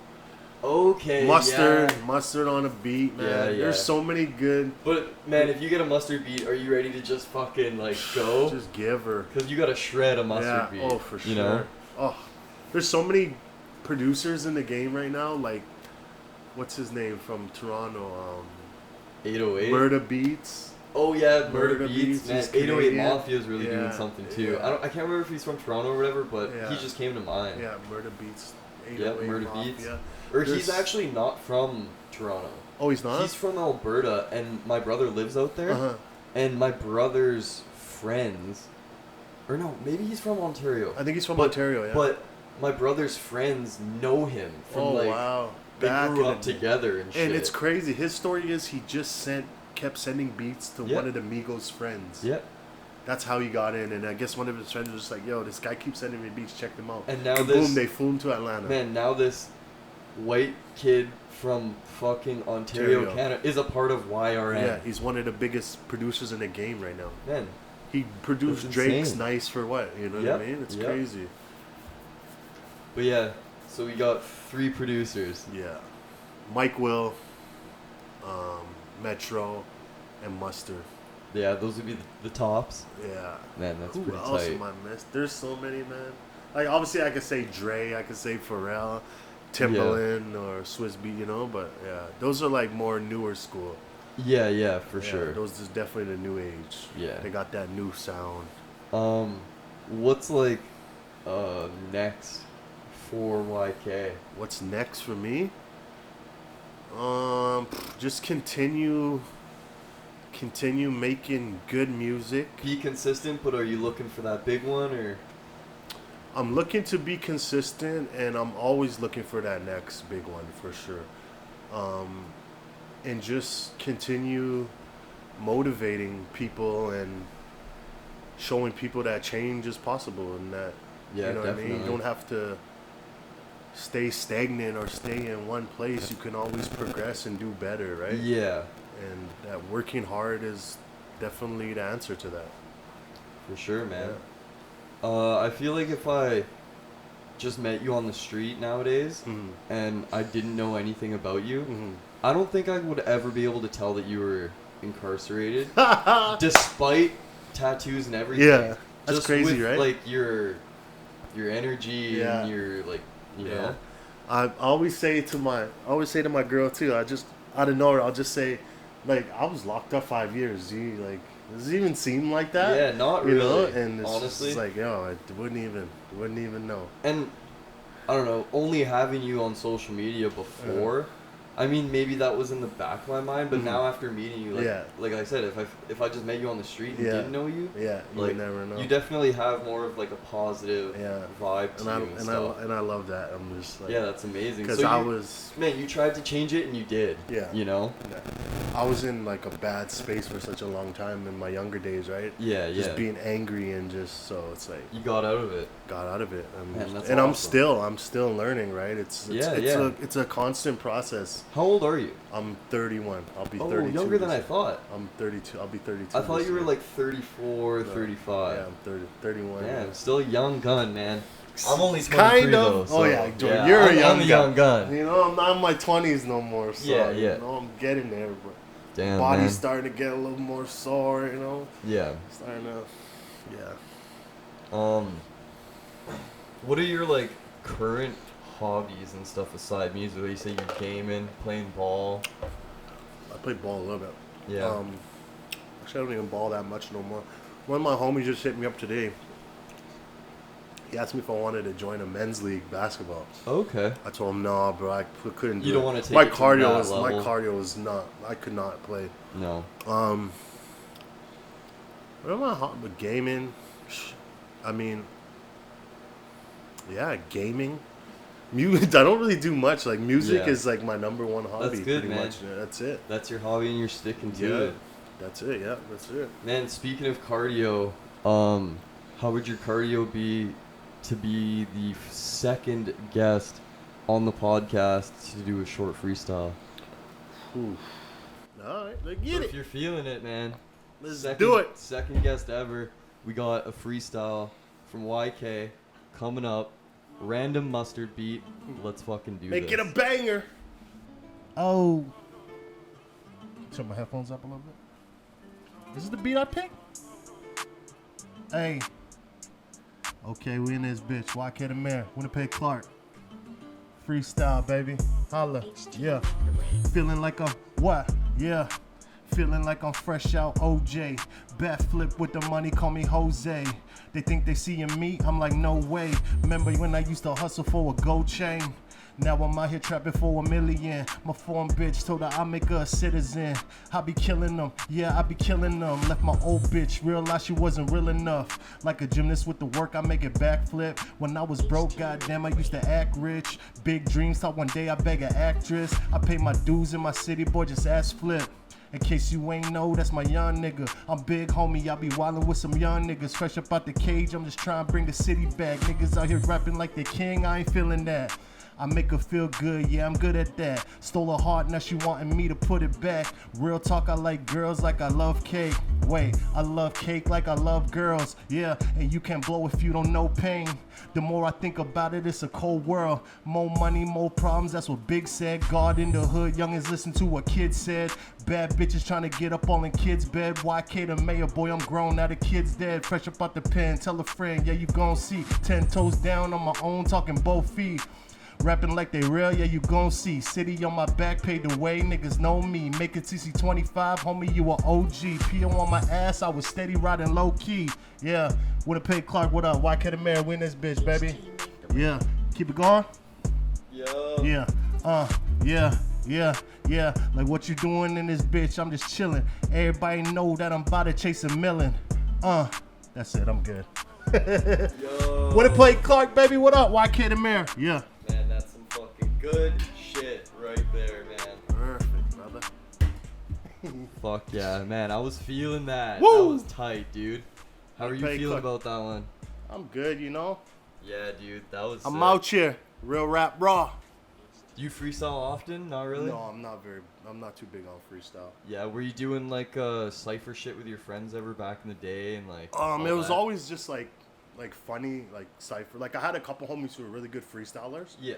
Okay, Mustard. yeah. Mustard on a beat, man. Yeah, yeah. There's so many good. But, man, if you get a Mustard beat, are you ready to just fucking, like, go? Just give her. Because you gotta shred a Mustard Yeah, beat. oh, for sure. You know? Oh, there's so many producers in the game right now. Like, what's his name from Toronto? 808? Murder Beats. Oh, yeah, Murder Murder Beats. Beats, Man, he's 808 Canadian. Mafia is really doing Yeah, something, too. yeah. I can't remember if he's from Toronto or whatever, but Yeah. he just came to mind. Yeah, Murder Beats. Yep, Murder Mafia. Beats. Or he's There's- actually not from Toronto. Oh, he's not? He's from Alberta, and my brother lives out there. Uh-huh. And my brother's friends, or no, maybe he's from Ontario. I think he's from But- Ontario, yeah. But my brother's friends know him from oh, like wow. they Back grew in up the- together and shit. And it's crazy. His story is he just kept sending beats to Yeah. one of the Migos' friends. Yeah. That's how he got in. And I guess one of his friends was just like, yo, this guy keeps sending me beats, check them out. And now Boom, this they flew him to Atlanta. man, now this white kid from fucking Ontario, Ontario. Canada, is a part of YRN. Yeah, he's one of the biggest producers in the game right now. Man, He produced That's Drake's insane. Nice for what? You know Yep, what I mean? It's yep. crazy. but yeah, so we got 3 producers. Yeah. Mike Will, Metro, and Mustard. Yeah, those would be the tops. Yeah. Man, that's Who pretty else tight. am I missed? There's so many, man. Like, obviously, I could say Dre, I could say Pharrell, Timbaland, or Swiss Beat, you know? But, yeah, those are, like, more newer school. Yeah, for Yeah, sure. Those is definitely the new age. Yeah. They got that new sound. What's like next for YK? What's next for me? Just continue making good music. Be consistent, but are you looking for that big one or? I'm looking to be consistent, and I'm always looking for that next big one for sure. And just continue motivating people and showing people that change is possible, and that Yeah, you know definitely. what I mean. You don't have to stay stagnant or stay in one place. You can always progress and do better, right? Yeah, And that working hard is definitely the answer to that. for sure, man. I feel like if I just met you on the street nowadays Mhm. and I didn't know anything about you, Mhm. I don't think I would ever be able to tell that you were incarcerated, despite tattoos and everything. Yeah, that's Just crazy, with, right? Like your energy Yeah. and your like, you Yeah. know. I always say to my girl too. I just out of nowhere, I'll just say, like, I was locked up 5 years. Does it even seem like that? Yeah, not You know, really, and it's honestly. just like, yo, I wouldn't even know. And I don't know, only having you on social media before, I mean, maybe that was in the back of my mind, but Mhm. now after meeting you, like, Yeah. like I said, if I just met you on the street and Yeah. didn't know you, Yeah, you like, would never know. you definitely have more of like a positive Yeah. vibe to and you and stuff. I love that. I'm just like, Yeah, that's amazing. because So I you- was man, you tried to change it and you did. Yeah. You know? I was in like a bad space for such a long time in my younger days, right? Yeah, Just yeah. being angry and just so it's like You got out of it. got out of it. Man, that's and awesome. I'm still learning, right? It's Yeah. it's a constant process. How old are you? I'm 31. I'll be Oh, 32. younger than this I year. thought. I'm 32. I'll be 32. I thought this you were year. like 34, No. 35. Yeah, I'm 31. Damn, still a young gun, man. I'm only 23 Kind though. of. So, Oh yeah, you're a I'm young a gun. young gun. You know, I'm not in my 20s no more. So, Yeah. You know, I'm getting there, but Damn, body's man. starting to get a little more sore. You know, Yeah. starting to. Yeah. What are your like current hobbies and stuff aside music? You say you're gaming, playing ball. I play ball a little bit. Yeah. Actually, I don't even ball that much no more. One of my homies just hit me up today. He asked me if I wanted to join a men's league basketball. Okay. I told him no, bro. I couldn't do You it. don't wanna take my it to cardio that was my level. cardio was not. I could not play. No. What am I with gaming? I mean, yeah, gaming. Music. I don't really do much. Like music Yeah. is like my number one hobby. That's good, pretty man. much. Yeah, that's it. That's your hobby and you're sticking to Yeah. it. That's it. Yeah, that's it. Man, speaking of cardio, how would your cardio be to be the second guest on the podcast to do a short freestyle. Ooh. All right, let's get So it. if you're feeling it, man, Let's do it. Second guest ever. We got a freestyle from YK coming up. Random mustard beat. Let's fucking do this. Make it a banger. Oh. Turn my headphones up a little bit. This is the beat I picked. Hey. Okay, we in this bitch. YK the Mayor. Winnipeg Clark. Freestyle, baby. Holla. Yeah. Feeling like I'm what? Yeah. Feeling like I'm fresh out OJ. Backflip with the money, call me Jose. They think they seeing me, I'm like, no way. Remember when I used to hustle for a gold chain? Now I'm out here trapping for $1 million. My form bitch told her I'll make her a citizen. I be killing them, yeah, I be killing them. Left my old bitch, realized she wasn't real enough. Like a gymnast with the work, I make it backflip. When I was broke, goddamn, I used to act rich. Big dreams, thought one day I'd beg an actress. I pay my dues in my city, boy, just ass flip. In case you ain't know, that's my young nigga. I'm big homie, I be wildin' with some young niggas. Fresh up out the cage, I'm just trying to bring the city back. Niggas out here rapping like they king, I ain't feeling that. I make her feel good, yeah, I'm good at that. Stole her heart, now she wanting me to put it back. Real talk, I like girls like I love cake. Wait, I love cake like I love girls. Yeah, and you can't blow if you don't know pain. The more I think about it, it's a cold world. More money, more problems, that's what Big said. God in the hood, youngins listen to what kids said. Bad bitches trying to get up all in kids' bed. YK the Mayor, boy, I'm grown, now the kid's dead. Fresh up out the pen, tell a friend, yeah, you gon' see. 10 toes down on my own, talking both feet. Rapping like they real, yeah, you gon' see. City on my back, paid the way, niggas know me. Make it TC25, homie, you a OG. PO on my ass, I was steady riding low key. Yeah, Winnipeg Clark, what up? YK the Mayor, win this bitch, baby. Yeah, keep it going? Yo. Yeah, yeah. Like what you doing in this bitch, I'm just chilling. Everybody know that I'm about to chase a million. That's it, I'm good. Yo. Winnipeg Clark, baby, what up? YK the Mayor, yeah. Man, that's some fucking good shit right there, man. Perfect, brother. Fuck yeah, man. I was feeling that. Woo! That was tight, dude. How are you Winnipeg feeling Clark. about that one? I'm good, you know. Yeah, dude, that was I'm sick. out here, real rap raw. Do you freestyle often? Not really? No, I'm not too big on freestyle. Yeah, were you doing like cypher shit with your friends ever back in the day and like It was always just like funny, like cypher. Like I had a couple homies who were really good freestylers. Yeah.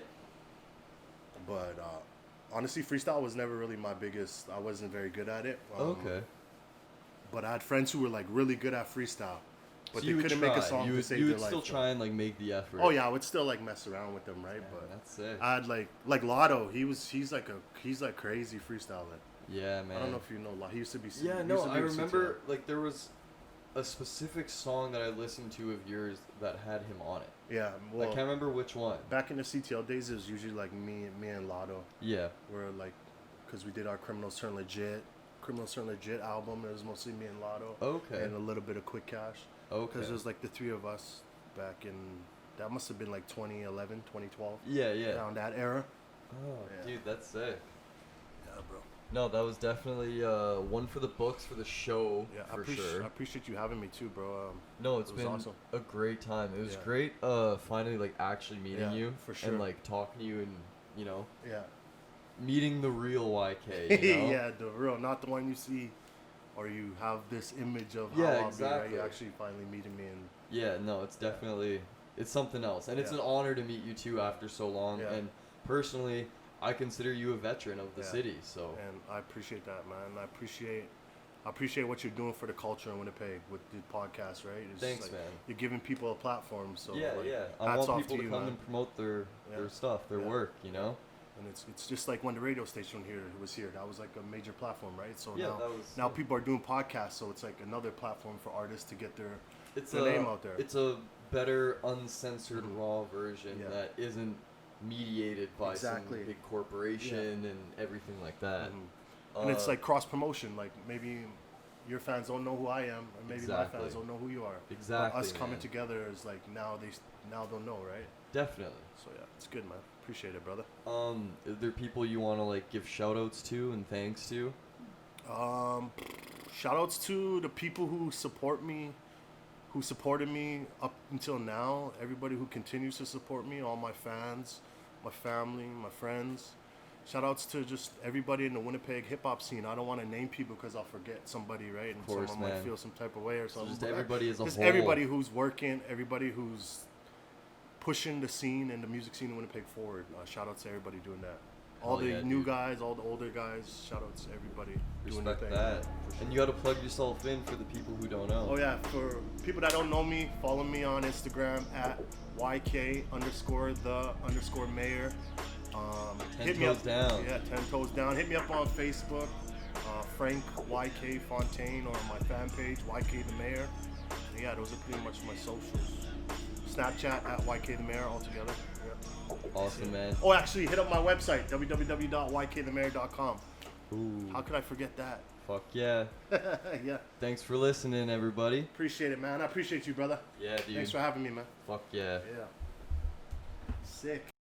But honestly, freestyle was never really my biggest. I wasn't very good at it. Okay. But I had friends who were like really good at freestyle, but So they you would couldn't try. make a song to save you their would life. still try and like make the effort. Oh yeah, I would still like mess around with them, right? Yeah, But that's sick. I had like Lotto. He's like crazy freestyler. Yeah, man. I don't know if you know Lotto. He used to be. Yeah, he no, used to be I with remember CTL. like there was a specific song that I listened to of yours that had him on it. Yeah, I well, can't remember which one. back in the CTL days, it was usually like me and Lotto. Yeah. Where like, because we did our Criminals Turn Legit album. It was mostly me and Lotto. Okay. And a little bit of Quick Cash. Okay. Because it was like the three of us back in, that must have been like 2011, 2012. Yeah, yeah. Around that era. Oh, Yeah. dude, that's sick. Yeah, bro. No, that was definitely one for the books for the show, Yeah, for I sure. appreciate you having me too, bro. No, it's it was been awesome. a great time. It was Yeah. great finally like actually meeting Yeah, you for sure. and like talking to you and, you know, Yeah. meeting the real YK, you know? Yeah, the real, not the one you see, or you have this image of Yeah, how I'll be, exactly. right? You actually finally meeting me, and Yeah, no, it's definitely it's something else, and it's Yeah. an honor to meet you too after so long. Yeah. And personally, I consider you a veteran of the Yeah. city, so and I appreciate that, man. I appreciate what you're doing for the culture in Winnipeg with the podcast, right? It's Thanks, like, man. You're giving people a platform, so yeah, like, yeah. I hats want off people to you, come man. and promote their Yeah. stuff, their Yeah. work, you know. And it's just like when the radio station here was here. That was like a major platform, right? So Yeah, now that was- now people are doing podcasts, so it's like another platform for artists to get their It's their name out there. It's a better uncensored raw version Yeah. that isn't mediated by Exactly. some big corporation and everything like that. And it's like cross promotion. Like maybe your fans don't know who I am, and maybe Exactly. my fans don't know who you are. Exactly, But us coming man. together is like now they'll know, right? Definitely. So yeah, it's good, man. Appreciate it, brother. Are there people you want to like give shout outs to and thanks to? Shout outs to the people who support me, who supported me up until now, everybody who continues to support me, all my fans, my family, my friends. Shout outs to just everybody in the Winnipeg hip hop scene. I don't want to name people because I'll forget somebody, right? And Of course, someone man. might feel some type of way or something. Just But everybody as a just whole. everybody who's working, everybody who's pushing the scene and the music scene in Winnipeg forward. Shout out to everybody doing that. All Hell the yeah, new dude. guys, all the older guys. Shout out to everybody doing their Respect thing. that. For sure. And you got to plug yourself in for the people who don't know. Oh yeah, for people that don't know me, follow me on Instagram at YK_the_mayor. 10 hit me toes up. down. Yeah, 10 toes down. Hit me up on Facebook, Frank YK Fontaine, or my fan page, YK the Mayor. And yeah, those are pretty much my socials. Snapchat at YK the Mayor altogether. Yeah. Awesome, man. Oh, actually, hit up my website, www.ykthemayor.com. Ooh, How could I forget that? fuck yeah. Yeah, Thanks for listening, everybody. appreciate it, man. I appreciate you, brother. Yeah, dude. Thanks for having me, man. Fuck yeah. Yeah. Sick.